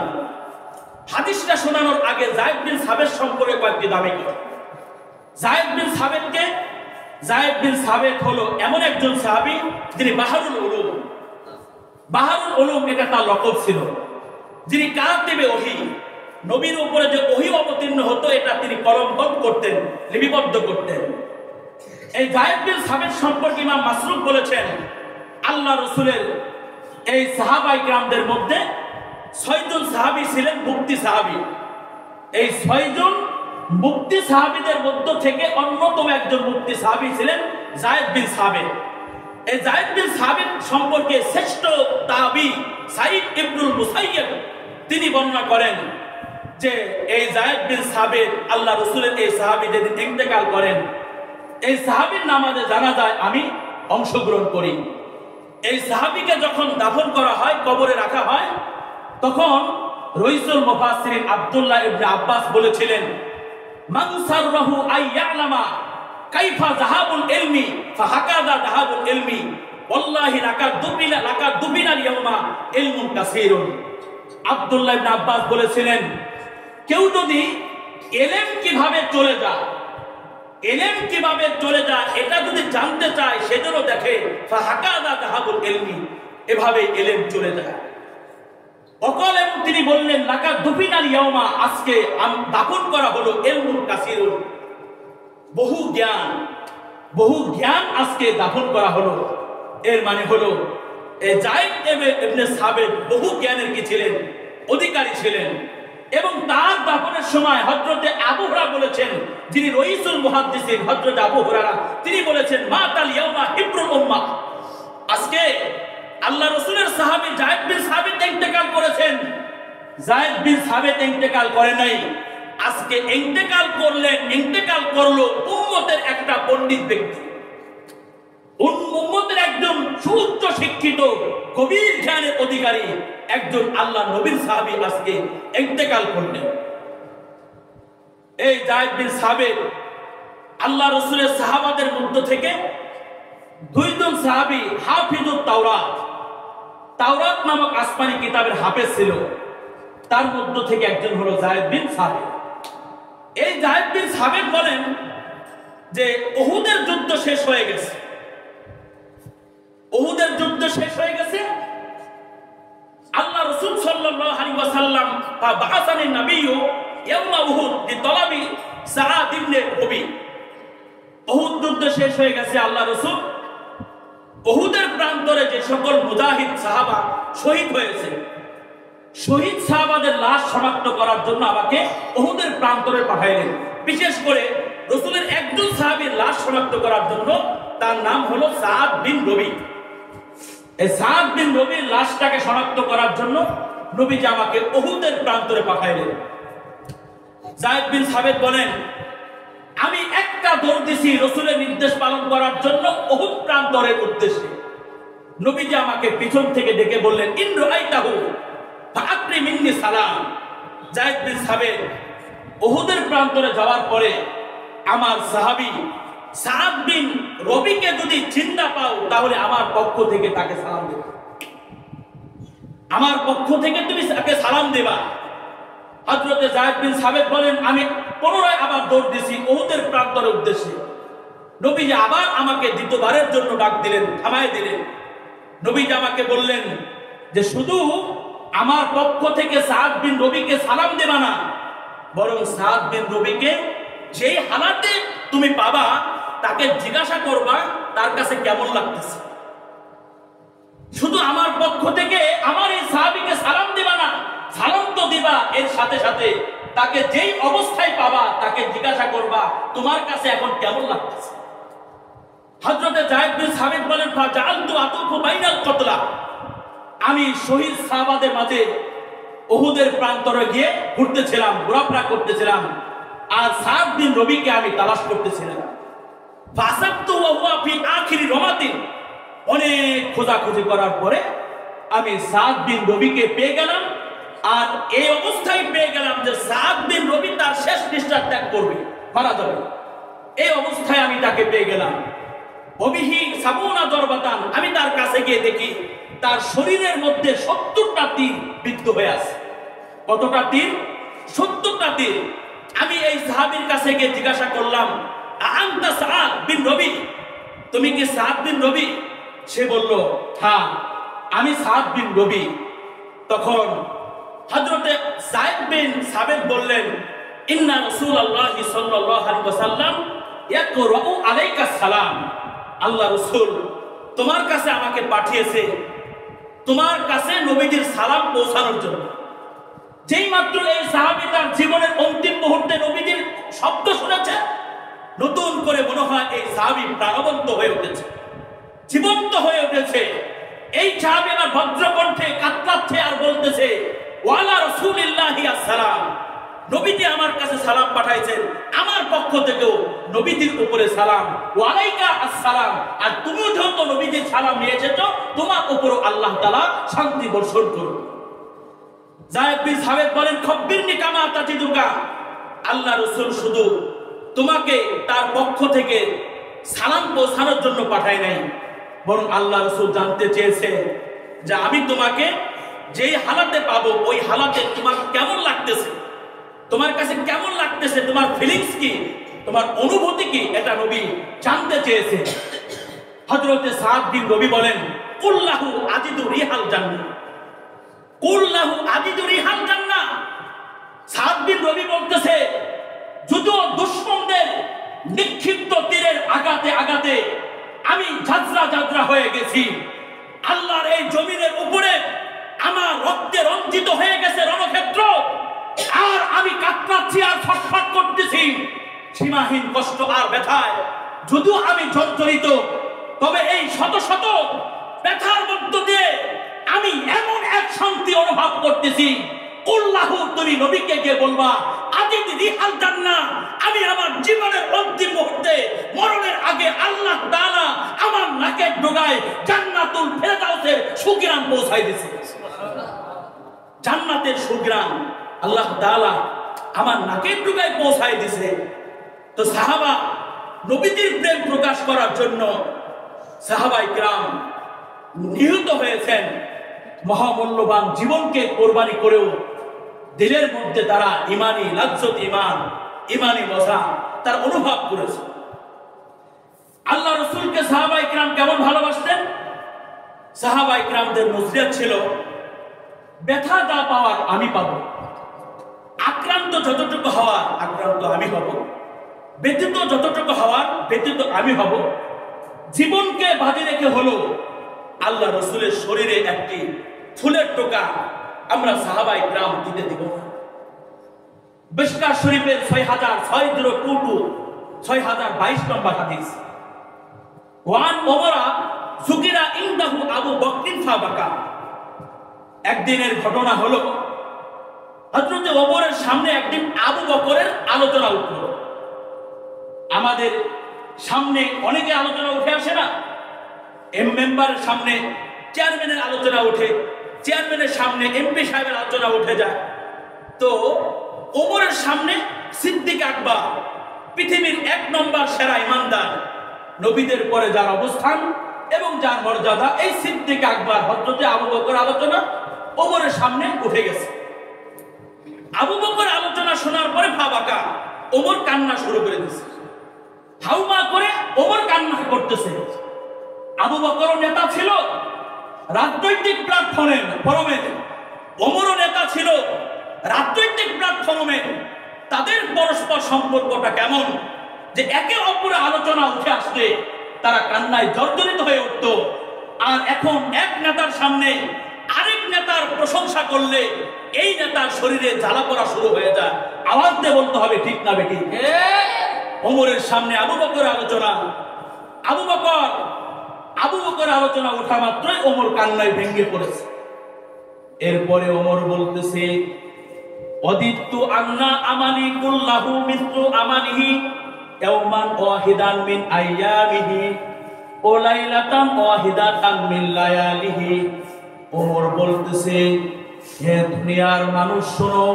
হাদিসটা শোনানোর আগে যায়েদ বিন সাবিত সম্পর্কে কয়েকটি দাবি করে। যায়েদ বিন সাবিত হলো এমন একজন সাহাবী যিনি বাহরুল উলুম, এটা তার লকব ছিল, যিনি কাতিবে ওহী, নবীর উপরে যে ওহী অবতীর্ণ হতো এটা তিনি কলমবদ্ধ করতেন, লিপিবদ্ধ করতেন। এই যায়েদ বিন সাবিত সম্পর্কে ইমাম মাসরুক বলেছেন, আল্লাহ রাসূলের এই সাহাবায়ে কিরামদের মধ্যে 6 জন সাহাবী ছিলেন মুক্তি সাহাবী। এই 6 জন মুক্তি সাহাবীদের মধ্য থেকে অন্যতম একজন মুক্তি সাহাবী ছিলেন যায়েদ বিন সাবিত। এই যায়েদ বিন সাবিত সম্পর্কে শ্রেষ্ঠ তাবী সাঈদ ইবনুল মুসাইয়্যিব তিনি বর্ণনা করেন যে এই যায়েদ বিন সাবিত আল্লাহ রাসূলের এই সাহাবী যেদিন ইন্তেকাল করেন, এই সাহাবীর নামাজে জানাজায় আমি অংশগ্রহণ করি। এই সাহাবীকে যখন দাফন করা হয়, কবরে রাখা হয়, তখন রাইসুল মুফাসসিরিন আব্দুল্লাহ ইবনে আব্বাস বলেছিলেন, মান সাররাহু আইয়ালামা কাইফা যাহাবুল ইলমি ফাহাকাযা যাহাবুল ইলমি ওয়াল্লাহি লাকাদ দুবিনাল ইয়াউমা ইলমুন কাসীরুন। আব্দুল্লাহ ইবনে আব্বাস বলেছিলেন, কেউ যদি ইলম কিভাবে চলে যায় এটা যদি জানতে চায়, সেজন্য দেখে ফাহাকাযা যাহাবুল ইলমি, এভাবে ইলম চলে যায়। অকলেন তিনি বললেন, লাকাদ দুবিনাল ইয়াউমা, আজকে দাফন করা হলো ইলমুন কাসীরুন, বহু জ্ঞান আজকে দাফন করা হলো। এর মানে হলো যায়েদ ইবনে সাবিত বহু জ্ঞানের কি ছিলেন, অধিকারী ছিলেন। এবং তার দাফনের সময় হযরতে আবু হুরায়রা বলেছেন, যিনি রাইসুল মুহাদ্দিসিন হযরত আবু হুরায়রা, তিনি বলেছেন, মাতাল ইয়াউমা হিব্রুল উম্মাহ, আজকে আল্লাহ রাসূলের সাহাবী যায়েদ বিন সাবিত ইন্তেকাল করেছেন। যায়েদ বিন সাবিত ইন্তেকাল করে নাই, আজকে ইন্তেকাল করলো উম্মতের একটা পণ্ডিত ব্যক্তি, উম্মতের একজন সুউচ্চ শিক্ষিত গভীর জ্ঞানের অধিকারী একজন আল্লাহ নবীর সাহাবী আজকে ইন্তেকাল করলেন। এই যায়েদ বিন সাবিত আল্লাহ রাসূলের সাহাবাদের মধ্য থেকে 2 জন সাহাবী হাফিজুত তাওরাত নামক আসমানি কিতাবের হাফেজ ছিল। তার মধ্য থেকে একজন হলো যায়েদ বিন সাবিত। এই যায়েদ বিন সাবিত বলেন যে উহুদের যুদ্ধ শেষ হয়ে গেছে, উহুদের যুদ্ধ শেষ হয়ে গেছে। আল্লাহ রাসূল সাল্লাল্লাহু আলাইহি ওয়াসাল্লাম বাআসানি নবিয়্যু ইয়াওমা উহুদ লিতলাবি সাআদ ইবনে রবি। উহুদ যুদ্ধ শেষ হয়ে গেছে। আল্লাহ রাসূল উহুদের প্রান্তরে যে সকল মুজাহিদ সাহাবা শহীদ হয়েছে, শহীদ সাহাবাদের লাশ শনাক্ত করার জন্য আমাকে উহুদের প্রান্তরে পাঠাইলেন। বিশেষ করে রাসূলের একজন সাহাবীর লাশ শনাক্ত করার জন্য, তার নাম হলো সাআদ বিন রবি। এই সাআদ বিন রবির লাশটাকে শনাক্ত করার জন্য নবীজি আমাকে উহুদের প্রান্তরে পাঠাইলেন। যায়েদ বিন সাবিত বলেন, আমি একটা দৌড় দিছি রাসূলের নির্দেশ পালন করার জন্য উহুদ প্রান্তরের উদ্দেশ্যে। নবীজি আমাকে পিছন থেকে ডেকে বললেন, ইন রাআইতাহু ফাআকরি মিন্নি সালাম। যায়েদ বিন সাবিত উহুদের প্রান্তরে যাওয়ার পরে আমার সাহাবী সাআদ বিন রবিকে যদি জিন্দা পাও তাহলে আমার পক্ষ থেকে তাকে সালাম দেবা, আমার পক্ষ থেকে তুমি তাকে সালাম দেবা। হযরতে যায়েদ বিন সাবিত বলেন, আমি পুনরায় আবার দৌড় দিছি উহুদের প্রান্তরের উদ্দেশ্যে। নবীজি আবার আমাকে দ্বিতীয়বারের জন্য ডাক দিলেন, থামায় দিলেন। নবীজি আমাকে বললেন যে শুধু আমার পক্ষ থেকে সাআদ বিন রবিকে সালাম দেবা না, বরং সাআদ বিন রবিকে যেই হালাতে তুমি পাবা তাকে জিজ্ঞাসা করবা তার কাছে কেমন লাগতেছে। শুধু আমার পক্ষ থেকে আমার এই সাহাবীকে সালাম দিবা না, সালাম তো দিবা, এর সাথে সাথে তাকে যেই অবস্থায় পাবা তাকে জিজ্ঞাসা করবা তোমার কাছে এখন কেমন লাগতেছে। হযরতে যায়েদ বিন সাবিত বলেন, ফাজাআলতু আতুফু বাইনাল কতলা। আমি শহীদ সাহাবাদের মাঝে উহুদের প্রান্তরে গিয়ে ঘুরতেছিলাম, ঘোরাফেরা করতেছিলাম, আর সাআদ বিন রবিকে আমি তালাশ করতেছিলাম। ফাসাবতু ওয়া হুয়া ফি আখিরি রমাতিন। অনেক খোঁজাখুঁজি করার পরে আমি সাআদ বিন রবিকে পেয়ে গেলাম, আর এই অবস্থায় পেয়ে গেলাম যে সাআদ বিন রবি তার শেষ নিঃশ্বাস ত্যাগ করবে, মারা যাবে। এই অবস্থায় আমি তাকে পেয়ে গেলাম। অবিহি সাবুনা দরবাতান। আমি তার কাছে গিয়ে দেখি তার শরীরের মধ্যে 70টা তীর বিদ্ধ হয়ে আছে। কতটা তীর? 70টা তীর। আমি এই সাহাবীর কাছে গিয়ে জিজ্ঞাসা করলাম, আনতা সাআদ বিন রবি, তুমি কি সাআদ বিন রবি? সে বলল, হ্যাঁ আমি সাআদ বিন রবি। তখন হযরতে যায়েদ বিন সাবিত বললেন, ইন্না রাসূলুল্লাহ সাল্লাল্লাহু আলাইহি ওয়াসাল্লাম ইয়াকরাউ আলাইকা সালাম। আল্লাহ রাসূল তোমার কাছে আমাকে পাঠিয়েছে তোমার কাছে নবীজির সালাম পৌঁছানোর জন্য। যেই মাত্র এই সাহাবী তার জীবনের অন্তিম মুহূর্তে নবীজির শব্দ শুনেছে, নতুন করে মনে হয় এই সাহাবী প্রাণবন্ত হয়ে উঠেছে, জীবন্ত হয়ে উঠেছে। এই সাহাবী আমার ভদ্রকণ্ঠে কাতরাচ্ছে আর বলতেছে, ওয়ালা রাসূলিল্লাহি আসসালাম। নবীজি আমার কাছে সালাম পাঠাইছেন, আমার পক্ষ থেকেও নবীজির উপরে সালাম, ওয়ালাইকা আসসালাম। আর তুমিও যেহেতু নবীজির সালাম নিয়ে এসেছো, তোমার উপরও আল্লাহ তাআলা শান্তি বর্ষণ করুন। যায়েদ বিন সাবিত বলেন, খব্বিরনি কামা তাজিদুকা। আল্লাহ রাসূল শুধু তোমাকে তার পক্ষ থেকে সালাম পৌঁছানোর জন্য পাঠায় নাই, বরং আল্লাহ রাসূল জানতে চেয়েছে যে আমি তোমাকে যেই হালাতে পাবো ওই হালাতে তোমার কেমন লাগতেছে, তোমার কাছে কেমন লাগতেছে, তোমার ফিলিংস কি, তোমার অনুভূতি কি, এটা নবী জানতে চেয়েছে। হযরতে সাআদ বিন রবি বলেন, কুল্লাহু আজিদু রিহাল জান্নাহ, কুল্লাহু আজিদু রিহাল জান্নাহ। সাআদ বিন রবি বলতেছে, যদিও দুশমনদের নিক্ষিপ্ত তীরের আঘাতে আঘাতে আমি ঝাঁঝরা ঝাঁঝরা হয়ে গেছি, আল্লাহর এই জমিনের উপরে আমার রক্তে রঞ্জিত হয়ে গেছে রণক্ষেত্র, আর আমি কাতরাচ্ছি আর ছটফট করতেছি সীমাহীন কষ্ট আর ব্যথায়। যদিও আমি জর্জরিত, তবে এই শত শত ব্যথার মধ্য দিয়ে আমি এমন এক শান্তি অনুভব করতেছি। কুল্লাহু, তুমি নবীকে গিয়ে বলবা, আজিদ রিহাল জান্নাহ, আমি আমার জীবনের অন্তিম মুহূর্তে মরণের আগে আল্লাহ তাআলা আমার নাকের ডগায় জান্নাতুল ফেরদাউসের সুঘ্রাণ পৌঁছায় দিয়েছে। জান্নাতের সুঘ্রাণ আল্লাহ তাআলা আমার নাকের ডগায় পৌঁছায় দিয়েছে। তো সাহাবা নবীজির প্রেম প্রকাশ করার জন্য সাহাবায়ে কেরাম নিহত হয়েছেন, মহামূল্যবান জীবনকে কোরবানি করেও দিলের মধ্যে তারা ইমানি লাজ্জত, ইমানি মজা তার অনুভব করেছে। আল্লাহ রাসূলকে সাহাবায়ে কেরাম কেমন ভালোবাসতেন? সাহাবায়ে কিরামদের নসিহত ছিল, ব্যথা যা পাওয়ার আমি পাবো, আক্রান্ত যতটুকু হওয়ার আক্রান্ত আমি হব, ব্যতীত যতটুকু হওয়ার ব্যতীত আমি হব। জীবনকে বাজি রেখে হলো আল্লাহ রসুলের শরীরে একটি ফুলের টোকা আমরা সাহাবায়ে কিরাম দিতে দিব না। মিশকাত শরীফের 6022 নম্বর হাদিস, ওয়ান ওমরা যুকিরা ইনদাহু আবু বকরিন ফাবাকা। একদিনের ঘটনা হলো, হযরত ওমরের সামনে একদিন আবু বকরের আলোচনা উঠল। আমাদের সামনে অনেকে আলোচনা উঠে আসে না, মেম্বারের সামনে চেয়ারম্যানের আলোচনা উঠে, চেয়ারম্যানের সামনে এমপি সাহেবের আলোচনা উঠে যায়। তো ওমরের সামনে সিদ্দিক আকবর, পৃথিবীর 1 নম্বর সেরা ইমানদার, নবীদের পরে যার অবস্থান এবং যার মর্যাদা, এই সিদ্দিক আকবর হযরত আবু বকর আলোচনা ওমরের সামনে উঠে গেছে। আবু বকর আলোচনা শোনার পরে ফাবাকা, ওমর কান্না শুরু করে দিয়েছে। হাউমা করে ওমর কান্না করতেছে। আবু বকর নেতা ছিল রাজনৈতিক প্ল্যাটফর্মে, ওমরও নেতা ছিল রাজনৈতিক প্ল্যাটফর্মে। তাদের পরস্পর সম্পর্কটা কেমন যে একে অপরের আলোচনা উঠে আসলে তারা কান্নায় জর্জরিত হয়ে উঠত। আর এখন এক নেতার সামনে আরেক নেতার প্রশংসা করলে এই নেতার শরীরে জ্বালা পড়া শুরু হয়ে যায়। আওয়াজ দিয়ে বলতে হবে, ঠিক না বেটি? ওমরের সামনে আবু বকরের আলোচনা, আবু বকরের আলোচনা ওঠা মাত্রই ওমর কান্নায় ভেঙে পড়েছে। এরপরে ওমর বলতেছে, অদিত্তু আন্না আমালি কুল্লাহু মিসলু আমালিহি ইয়াওমান ওয়াহিদান মিন আইয়ামিহি ও লাইলাতান ওয়াহিদাতান মিন লায়ালিহি। ওমর বলতেছে, হে দুনিয়ার মানুষ শোনো,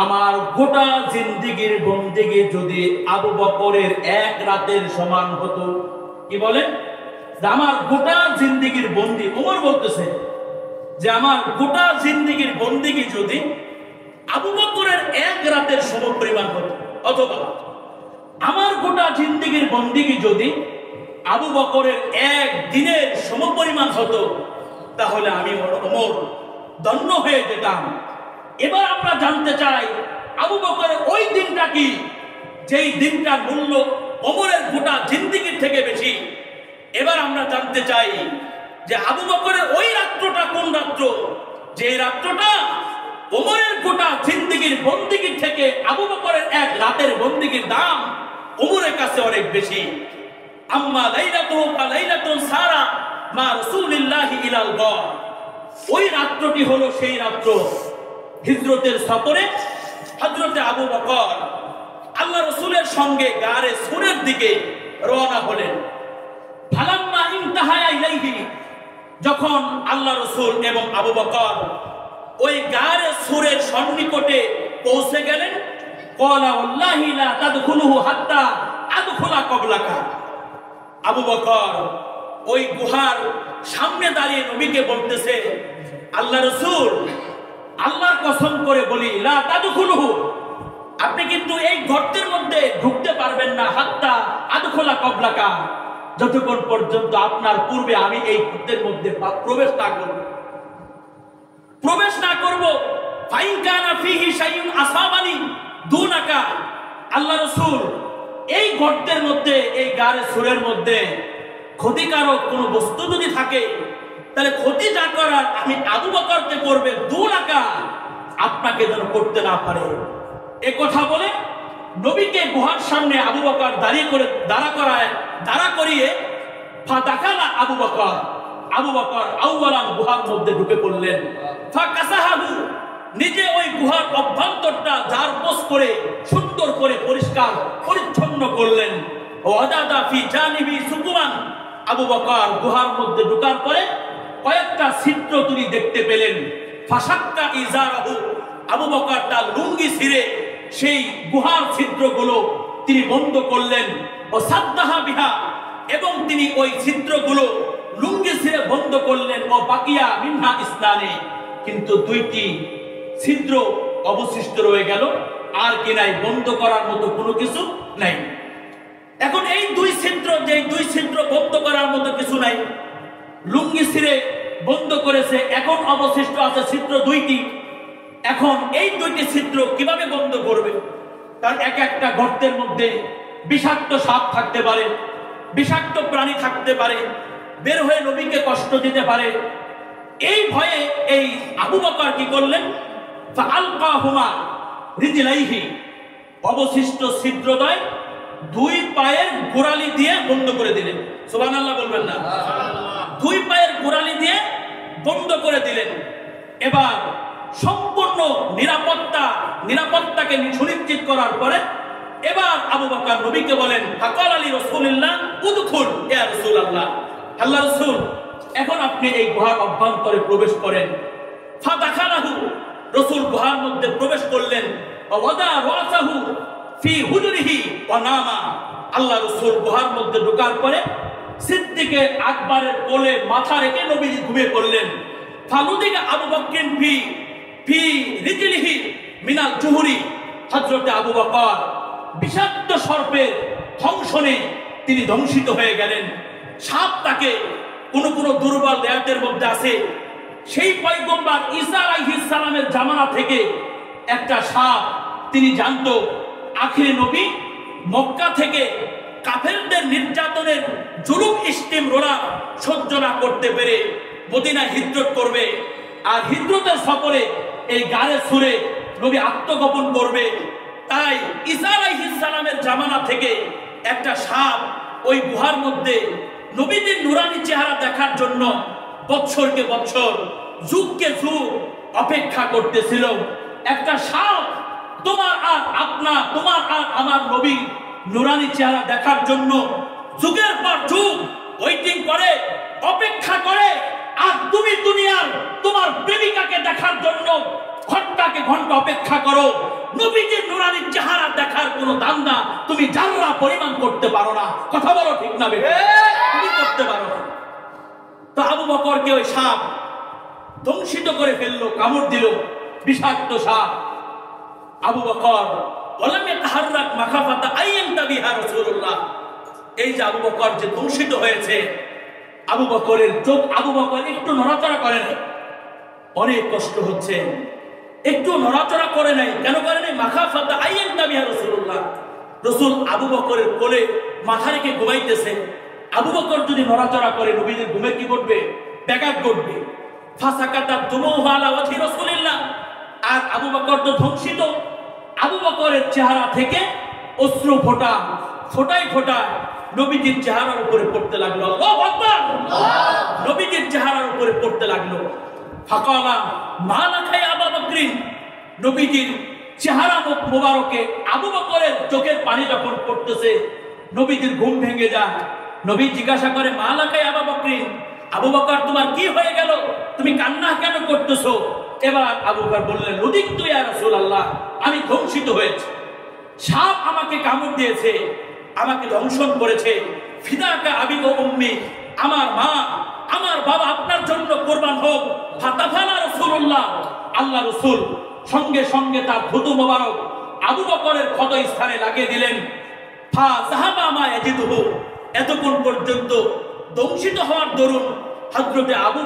আমার গোটা জিন্দেগীর বন্দেগী যদি আবু বকরের 1 রাতের সমান হতো। কি বলে? আমার গোটা জিন্দেগীর বন্দি, ওমর বলতেছে যে আমার গোটা জিন্দেগীর বন্দেগী যদি আবু বকরের 1 রাতের সমপরিমাণ হতো, অথবা আমার গোটা জিন্দেগীর বন্দেগী যদি আবু বকরের 1 দিনের সমপরিমাণ হতো, তাহলে আমি ওমর ধন্য হয়ে যেতাম। এবার আমরা জানতে চাই, আবু বকরের ওই দিনটা কি, যেই দিনটার মূল্য ওমরের গোটা জিন্দেগীর থেকে বেশি। এবার আমরা জানতে চাই যে আবু বকরের ওই রাত্রটা কোন রাত্র, যে রাত্রটা ওমরের গোটা জিন্দেগীর বন্দেগীর থেকে আবু বকরের 1 রাতের বন্দেগীর দাম ওমরের কাছে অনেক বেশি। আম্মা লাইলাতুহু ফালাইলাতুন সারা মা রাসূলিল্লাহি ইলাল গর। ওই রাত্রটি হলো সেই রাত্র, হিজরতের সফরে হযরত আবু বকর আল্লাহ রাসূলের সঙ্গে গারে সুরের দিকে রওনা হলেন। ফালাম্মা ইনতাহায়া ইলাইহি, যখন আল্লাহ রাসূল এবং আবু বকর ওই গারে সুরের সন্নিকটে পৌঁছে গেলেন, ক্বালা ওয়াল্লাহি লা তাদখুলুহু হাত্তা আদখুলা ক্বাবলাকা। আবু বকর ওই গুহার সামনে দাঁড়িয়ে নবীকে বলতেছে, আল্লাহ রাসূল, আল্লাহর কসম করে বলি, লা তাদখুলুহু, আপনি কিন্তু এই গর্তের মধ্যে ঢুকতে পারবেন না, হাত্তা আদখুলা ক্বাবলাকা, যতক্ষণ পর্যন্ত আপনার পূর্বে আমি এই গর্তের মধ্যে প্রবেশ না করব। ফাইন কানা ফিহি শাইউন আসাবানি দুনাকা। আল্লাহ রাসূল, এই গর্তের মধ্যে, এই গারে সুরের মধ্যে ক্ষতিকারক কোন বস্তু যদি থাকে, তাহলে ক্ষতি যা করার আমি আবু বকরকে করবে, দুনাকা, আপনাকে যেন করতে না পারে। এ কথা বলে নবীকে গুহার সামনে আবু বকর দাঁড়া করিয়ে ফাদাখালা আবু বকর আউয়ালান গুহার মধ্যে ঢুকে পড়লেন। ফাকাসাহু, নিজে ওই গুহার অভ্যন্তরটা ঝাড়পোছ করে সুন্দর করে পরিষ্কার পরিচ্ছন্ন করলেন। ওয়াদাদা ফি জানিবি সুকুমান, আবু বকর গুহার মধ্যে ঢোকার পরে কয়েকটা ছিদ্র তিনি দেখতে পেলেন। ফাসাক্কা ইজারাহু, আবু বকর তার লুঙ্গি ছিঁড়ে সেই গুহার ছিদ্রগুলো তিনি বন্ধ করলেন। ও সাদ্দাহা বিহা, এবং তিনি ওই ছিদ্রগুলো লুঙ্গি ছিঁড়ে বন্ধ করলেন। ও বাকিয়া মিনহা ইসলানে, কিন্তু 2টি ছিদ্র অবশিষ্ট রয়ে গেল, আর কি নাই, বন্ধ করার মতো কোনো কিছু নাই। এখন এই 2 ছিদ্র, যে 2 ছিদ্র বন্ধ করার মতো কিছু নাই, লুঙ্গি ছিঁড়ে বন্ধ করেছে, এখন অবশিষ্ট আছে ছিদ্র 2টি। এখন এই 2টি ছিদ্র কিভাবে বন্ধ করবে? তার এক একটা গর্তের মধ্যে বিষাক্ত সাপ থাকতে পারে, বিষাক্ত প্রাণী থাকতে পারে, বের হয়ে নবীকে কষ্ট দিতে পারে। এই ভয়ে এই আবু বকর কি করলেন? ফাআলকাহুমা রিজলাইহি, অবশিষ্ট ছিদ্রদ্বয় 2 পায়ের গোড়ালি দিয়ে বন্ধ করে দিলেন। সুবহানাল্লাহ বলবেন না? 2 পায়ের গোড়ালি দিয়ে বন্ধ করে দিলেন। এবার সম্পূর্ণ নিরাপত্তাকে সুনিশ্চিত করার পরে এবার আবু বকর নবীকে বলেন, ফাকাল আলী রাসূলুল্লাহ উদখুল ইয়া রাসূলুল্লাহ, আল্লাহ রাসূল এখন আপনি এই গুহার অভ্যন্তরে প্রবেশ করেন। ফাদাখালাহু, রাসূল গুহার মধ্যে প্রবেশ করলেন। ওয়াদা রাসাহু ফি হুজরিহি ওয়া নামা, আল্লাহ রাসূল গুহার মধ্যে ঢোকার পরে সিদ্দিকে আকবরের কোলে মাথা রেখে নবী ঘুমিয়ে পড়লেন। ফালুদিকা আবু বকর ফি রিজলিহি মিনাল জুহুরি, হযরতে আবু বকর বিষাক্ত সর্পের দংশনে তিনি ধ্বংসিত হয়ে গেলেন। সাপ তাকে কোন কোন দুর্বল দেয়াতের মধ্যে আছে, সেই পয়গম্বর ঈসা আলাইহিস সালামের জামানা থেকে একটা সাপ তিনি জানতো আখিরে নবী মক্কা থেকে কাফেরদের নির্যাতনের জুলুম স্টিম রোলার সহ্য না করতে পেরে মদিনায় হিজরত করবে, আর হিজরতের সফরে এই গাড়ে সুরে নবী আত্মগোপন করবে। তাই ঈসা আলাইহিস সালামের জামানা থেকে একটা সাপ ওই গুহার মধ্যে নবীদের নুরানি চেহারা দেখার জন্য বছরকে বছর, যুগকে যুগ অপেক্ষা করতেছিল। একটা সাপ তোমার আর আমার নবী নুরানি চেহারা দেখার জন্য যুগের পর যুগ ওয়েটিং করে, অপেক্ষা করে। আর তুমি দুনিয়ার তোমার প্রেমিকাকে দেখার জন্য ঘন্টাকে ঘন্টা অপেক্ষা করো। নবীজির নুরানি চেহারা দেখার কোনো দান্দা তুমি জাররা পরিমাণ করতে পারো না। কথা বলো ঠিক না বেটা? তুমি করতে পারো না। তো আবু বকরকে ওই সাপ ধ্বংসিত করে ফেললো, কামড় দিল, বিষাক্ত সাপ। আবু বকর ওয়ালাম ইয়াতাহাররাক মাখাফাতা আইয়ানতা বিহা রাসূলুল্লাহ, এই যে আবু বকর যে ধ্বংসিত হয়েছে, আবু বকরের চোখ, আবু বকর একটু নড়াচড়া করে নাই। অনেক কষ্ট হচ্ছে, একটু নড়াচড়া করে নাই। কেন করে নাই? মাখাফাতা আইয়ানতা বিহা রাসূলুল্লাহ, রাসূল আবু বকরের কোলে মাথা রেখে ঘুমাইতেছে। আবু বকর যদি নড়াচড়া করে নবীদের ঘুমে কি করবে? ব্যাঘাত ঘটবে। ফাসাকাতা দুমুহু আলা ওয়াজহি রাসূলিল্লাহ, আর আবু বকর তো ধ্বংসিত। আবু বকরের চেহারা থেকে অশ্রু ফোটায় নবীজির চেহারার উপরে পড়তে লাগলো। আল্লাহু আকবার! নবীজির চেহারার উপরে পড়তে লাগলো। ফাকালা মা লাকা ইয়া আবু বকর, নবীজির চেহারা মোবারকে আবু বকরের চোখের পানি যখন পড়তেছে নবীজির ঘুম ভেঙে যায়। নবী জিজ্ঞাসা করে, মা লাকা ইয়া আবু বকর, আবু বকর তোমার কি হয়ে গেল? তুমি কান্না কেন করতেছো? এবার আবু বকর বললেন, লুদিকতু ইয়া রাসূলুল্লাহ, আমি ধ্বংসিত হয়েছি। সাপ আমাকে কামড় দিয়েছে, আমাকে দংশন করেছে। ফিদাকা আবি ও উম্মি, আমার মা আমার বাবা আপনার জন্য কোরবান হোক। ফাতাফালা রাসূলুল্লাহ, আল্লাহ রাসূল সঙ্গে সঙ্গে তার থুতু মোবারক আবু বকরের ক্ষত স্থানে লাগিয়ে দিলেন। ফা যাহাবা মা ইয়াজিদুহু, এতক্ষণ পর্যন্ত দংশিত হওয়ার দরুন হযরতে আবু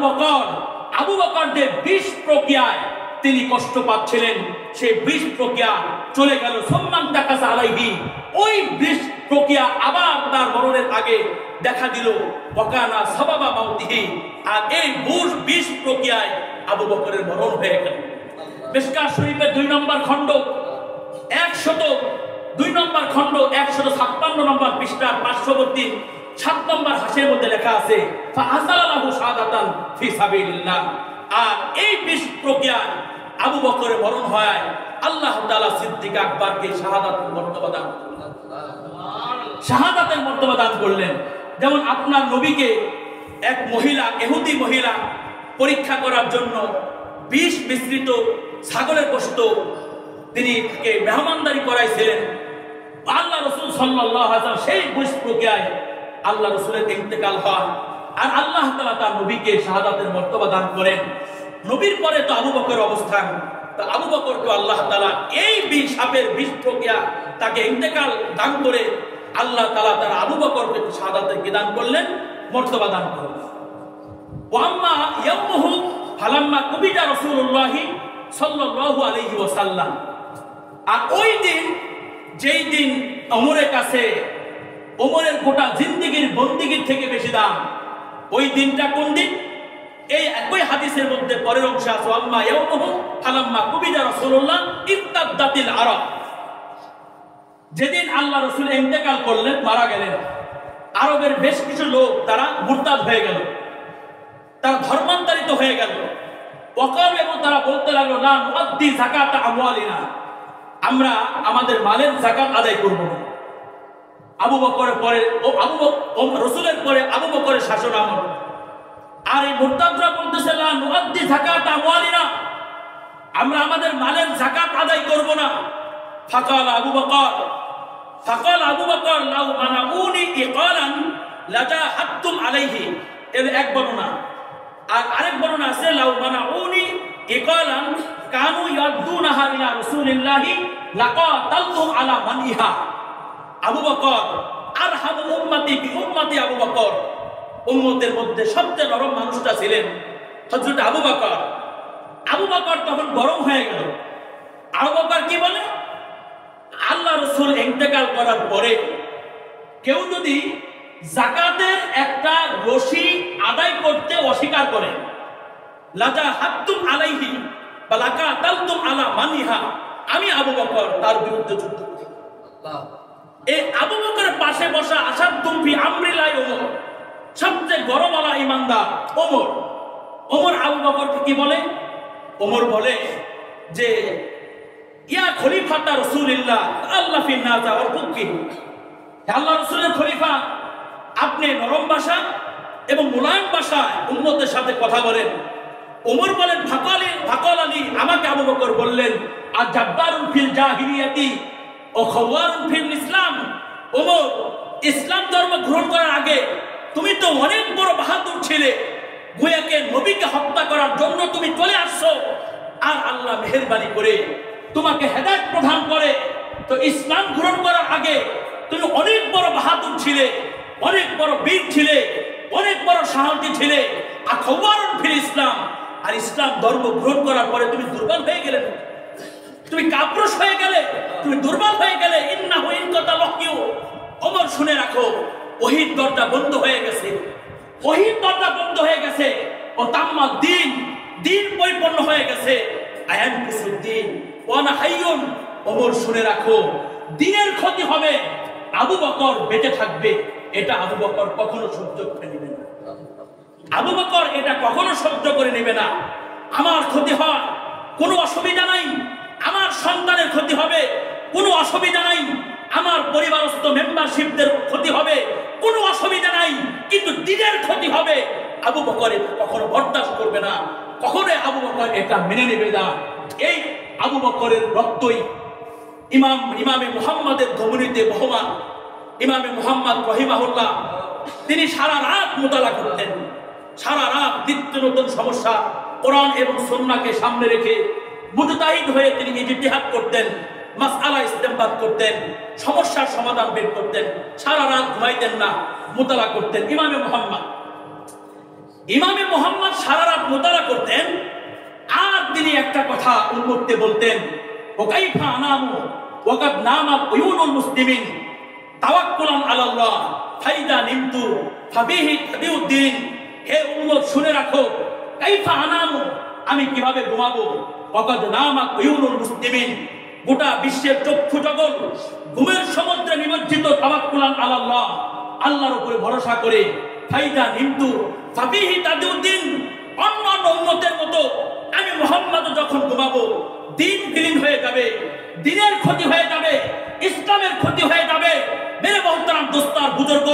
বকর যে বিষ প্রক্রিয়ায় তিনি কষ্ট পাচ্ছিলেন, সেই বিষ প্রক্রিয়া চলে গেল। সম্মান তাকাসা আলাইহি, ওই বিষ প্রক্রিয়া আবার তার মরণের আগে দেখা দিল। ওয়াকানা সাবাবা মাউতিহি, আর এই বিষ প্রক্রিয়ায় আবু বকরের মরণ হয়ে গেল। মিশকাত শরীফের 2 নম্বর খণ্ড 102 নম্বর খণ্ড 156 নম্বর পৃষ্ঠার 532 7 নম্বর হাসের মধ্যে লেখা আছে, ফাহাসালাহু শাহাদাতান ফি সাবিলিল্লাহ। আর এই বিষ প্রক্রিয়ায় আবু বকরের মরণ হয়। আল্লাহ তাআলা সিদ্দিক আকবরকে শাহাদাতের মর্তবা দান করলেন। যেমন আপনার নবীকে এক মহিলা, ইহুদি মহিলা পরীক্ষা করার জন্য বিষ মিশ্রিত ছাগলের গোশত তিনি মেহমানদারি করাইছিলেন। আল্লাহ রাসূল সাল্লাল্লাহু আলাইহি ওয়াসাল্লাম সেই বিষ প্রক্রিয়ায় আল্লাহ রাসূলের ইন্তেকাল হয়, আর আল্লাহ তাআলা তার নবীকে শাহাদাতের মর্তবা দান করেন। নবীর পরে তো আবু বকরের অবস্থান, তো আবু বকরকে আল্লাহ তাআলা এই সাপের বিষ প্রক্রিয়া তাকে ইন্তেকাল দান করে আল্লাহ তাআলা তার আবু বকরকে শাহাদাতের কি দান করলেন? মর্তবা দান করলেন। ওয়া আম্মা ইয়াউমুহু ফালাম্মা কুবিরা রাসূলুল্লাহ সাল্লাল্লাহু আলাইহি ওয়াসাল্লাম। আর ওই দিন, যেই দিন ওমরের কাছে ওমরের গোটা জিন্দেগীর বন্দেগীর থেকে বেশি দাম, ওই দিনটা কোন দিন? এই একই হাদিসের মধ্যে পরের অংশ আছে, আম্মা ইয়াউমুহু ফালাম্মা কুবিরা রাসূলুল্লাহ ইত্তাদাতিল আরাব। যেদিন আল্লাহ রাসূল ইন্তেকাল করলেন, মারা গেলেন, আরবের বেশ কিছু লোক তারা মুরতাদ হয়ে গেল, তারা ধর্মান্তরিত হয়ে গেল। ওয়াকাল, এবং তারা বলতে লাগলো, লা নুআদ্দি যাকাত আমওয়ালিনা, আমরা আমাদের মালের যাকাত আদায় করব না। আবু বকরের পরে রাসূলের পরে আবু বকরের শাসন আমল। আর এই মুরতাদরা বলতেছে, লা নুআদ্দি যাকাত আমওয়ালিনা, আমরা আমাদের মালের যাকাত আদায় করব না। ফাকাল আবু বকর লাউ মানাউনি ইকালান লাজাহাতুম আলাইহি, এর এক বর্ণনা। আর আরেক বর্ণনা আছে, লাউ মানাউনি ইকালান কানু ইয়াদুনাহা ইলা রাসূলিল্লাহি লাকাতালতুম আলা মানইহা। আবু বকর আরহামু উম্মতি বিউম্মতি, আবু বকর উম্মতের মধ্যে সবচেয়ে নরম মানুষটা ছিলেন হযরত আবু বকর। আবু বকর তখন গরম হয়ে গেল। আবু বকর কি বলে, আল্লাহ রাসূল ইন্তেকাল করার পরে কেউ যদি যাকাতের একটা রশি আদায় করতে অস্বীকার করে, লাজাহাতুম আলাইহি বা লাকাতালতুম আলা মানিহা, আমি আবু বকর তার বিরুদ্ধে যুদ্ধ করি। এই আবু বকরের পাশে বসা আসাদুম ফি আমরিল্লাহি ওমর, সবচেয়ে গরমওয়ালা ইমানদার ওমর আবু বকরকে কি বলে? ওমর বলে যে, ইয়া খলিফাতা রাসূলিল্লাহ আল্লাহ ফিন নাজা ওয়াল ফুকি, আল্লাহ রাসূলের খলিফা, আপনি নরম ভাষা এবং মুলায়ম ভাষায় উম্মতের সাথে কথা বলেন। ওমর বলেন, ফাকাল আলী, আমাকে আবু বকর বললেন, আজাব্বারুন ফিল জাহিলিয়াতি ও খাওয়ারুন ফিল ইসলাম। ওমর, ইসলাম ধর্ম গ্রহণ করার আগে তুমি তো অনেক বড় বাহাদুর ছিলে, গোয়াকে নবীকে হত্যা করার জন্য তুমি চলে আসছো, আর আল্লাহ মেহেরবানি করে তোমাকে হেদায়েত প্রদান করে, তো ইসলাম গ্রহণ করার আগে তুমি অনেক বড় বাহাদুর ছিলে, অনেক বড় বীর ছিলে, অনেক বড় সাহসী ছিলে। আখাওয়ারুন ফিল ইসলাম, আর ইসলাম ধর্ম গ্রহণ করার পরে তুমি দুর্বল হয়ে গেলে, তুমি কাপুরুষ হয়ে গেলে, তুমি দুর্বল হয়ে গেলে। ইন্নাহু ইনকাতালাকিউ, ওমর শুনে রাখো, ওহীর দরজা বন্ধ হয়ে গেছে, ওহীর দরজা বন্ধ হয়ে গেছে, ও তাম্মা দিন পরিপূর্ণ হয়ে গেছে। আয়ান কুসুদ্দিন ওয়ানা হাইয়ুন, ওমর শুনে রাখো, দিনের ক্ষতি হবে, আবু বকর বেঁচে থাকবে, এটা আবু বকর কখনো সহ্য করে নেবে না। আবু বকর এটা কখনো সহ্য করে নেবে না। আমার ক্ষতি হয়, কোনো অসুবিধা নাই, আমার সন্তানের ক্ষতি হবে, কোনো অসুবিধা নাই, আমার পরিবারস্থ মেম্বারশিপদের ক্ষতি হবে, কোনো অসুবিধা নাই, কিন্তু দিনের ক্ষতি হবে, আবু বকর এটা কখনো বরদাস্ত করবে না, কখনো আবু বকর এটা মেনে নেবে না। এই আবু বকরের রক্তই ইমামে মুহাম্মাদের ধমনীতে বহমান। ইমামে মুহাম্মদ রাহিমাহুল্লাহ, তিনি সারা রাত মুতালা করতেন, সারা রাত নিত্য নতুন সমস্যা কোরআন এবং সুন্নাহকে সামনে রেখে মুজতাহিদ হয়ে তিনি ইজতিহাদ করতেন, মাসআলা ইস্তেমবাদ করতেন, সমস্যার সমাধান বের করতেন, সারা রাত ঘুমাইতেন না, মুতালা করতেন। ইমামে মুহাম্মদ সারা রাত মুতালা করতেন, আর তিনি একটা কথা উন্মুক্তে বলতেন, ওয়াকাইফা আনামু ওয়াকাদ নামাত উয়ুনুল মুসলিমিন তাওয়াক্কুলান আলাল্লাহ ফাইদা নিমতু ফাবিহি তাবিউদ্দিন। হে উম্মত, শুনে রাখো, কাইফা আনামু, আমি কিভাবে ঘুমাবো, ওয়াকাদ নামাত উয়ুনুল মুসলিমিন, গোটা বিশ্বের চক্ষু জগৎ ঘুমের সমুদ্রে নিমজ্জিত, তাওয়াক্কুলান আলাল্লাহ, আল্লাহর উপরে ভরসা করে, ফাইদা নিমতু ফাবিহি তাবিউদ্দিন, অন্যান্য উম্মতের মতো আমি মুহাম্মদ যখন ঘুমাবো, দিন বিলীন হয়ে যাবে, দিনের ক্ষতি হয়ে যাবে, ইসলামের ক্ষতি হয়ে যাবে। মেরে মোহতারাম দোস্তার বুজুর্গ,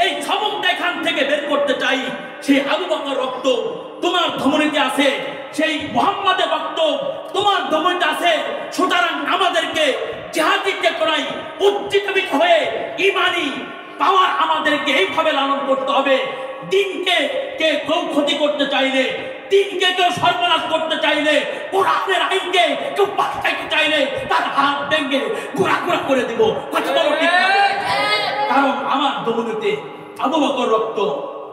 এই সবকটা এখান থেকে বের করতে চাই। সেই আবু বকর রক্ত তোমার ধমনীতে আছে, সেই মুহাম্মাদের রক্ত তোমার ধমনীতে আছে। সুতরাং আমাদেরকে জিহাদি চেতনায় উজ্জীবিত হয়ে ইমানি পাওয়ার আমাদেরকে এইভাবে লালন করতে হবে। দিনকে কেউ ক্ষতি করতে চাইলে, দিনকে কেউ সর্বনাশ করতে চাইলে, কোরআনের আইনকে কেউ বাঁচাইতে চাইলে তার হাত ভেঙে গুড়া করে দিব। কথা বলো ঠিক না? কারণ আমার ধমনীতে আবু বকর রক্ত,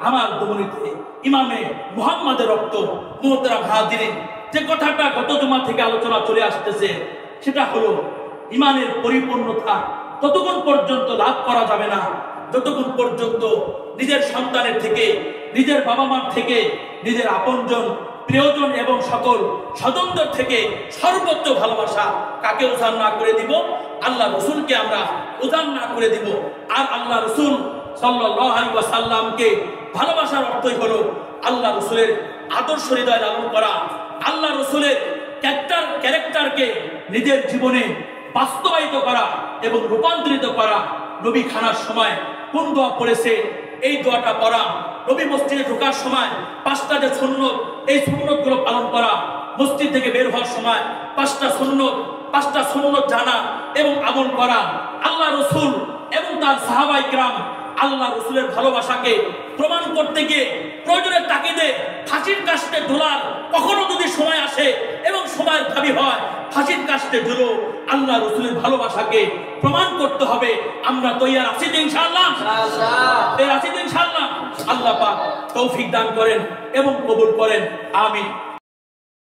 আমার দমনীতে ইমামে মুহাম্মাদের রক্ত। মুহতারাম হাজিরিন, যে কথাটা গত জুমা থেকে আলোচনা চলে আসতেছে সেটা হলো ইমানের পরিপূর্ণতা ততক্ষণ পর্যন্ত লাভ করা যাবে না যতক্ষণ পর্যন্ত নিজের সন্তানের থেকে, নিজের বাবা মার থেকে, নিজের আপনজন, প্রিয়জন এবং সকল স্বজনদের থেকে সর্বোচ্চ ভালোবাসা কাকে উজাড় না করে দিব? আল্লাহ রসুলকে আমরা উজাড় না করে দিব। আর আল্লাহ রসুল সাল্লাল্লাহু আলাইহি ওয়াসাল্লামকে ভালোবাসার অর্থই হলো আল্লাহ রসুলের আদর্শ হৃদয় লালন করা, আল্লাহ রসুলের ক্যারেক্টারকে নিজের জীবনে বাস্তবায়িত করা এবং রূপান্তরিত করা। নবী খানার সময় কোন দোয়া পড়েছে এই দোয়াটা পড়া, নবী মসজিদে ঢোকার সময় 5টা যে সুন্নত, এই সুন্নতগুলো পালন করা, মসজিদ থেকে বের হওয়ার সময় 5টা সুন্নত জানা এবং আমল করা। আল্লাহ রসুল এবং তার সাহাবায়ে কিরাম আল্লাহ রসুলের ভালোবাসাকে প্রমাণ করতে গিয়ে প্রয়োজনের তাগিদে ফাঁসির কাস্টে ঝোলার কখনো যদি সময় আসে এবং সময়ের দাবি হয় ফাঁসির কাস্টে ঝুলো আল্লাহ রসুলের ভালোবাসাকে প্রমাণ করতে হবে। আমরা তৈয়ার আছি তো ইনশাআল্লাহ? আল্লাহ পাক তৌফিক দান করেন এবং কবুল করেন, আমিন।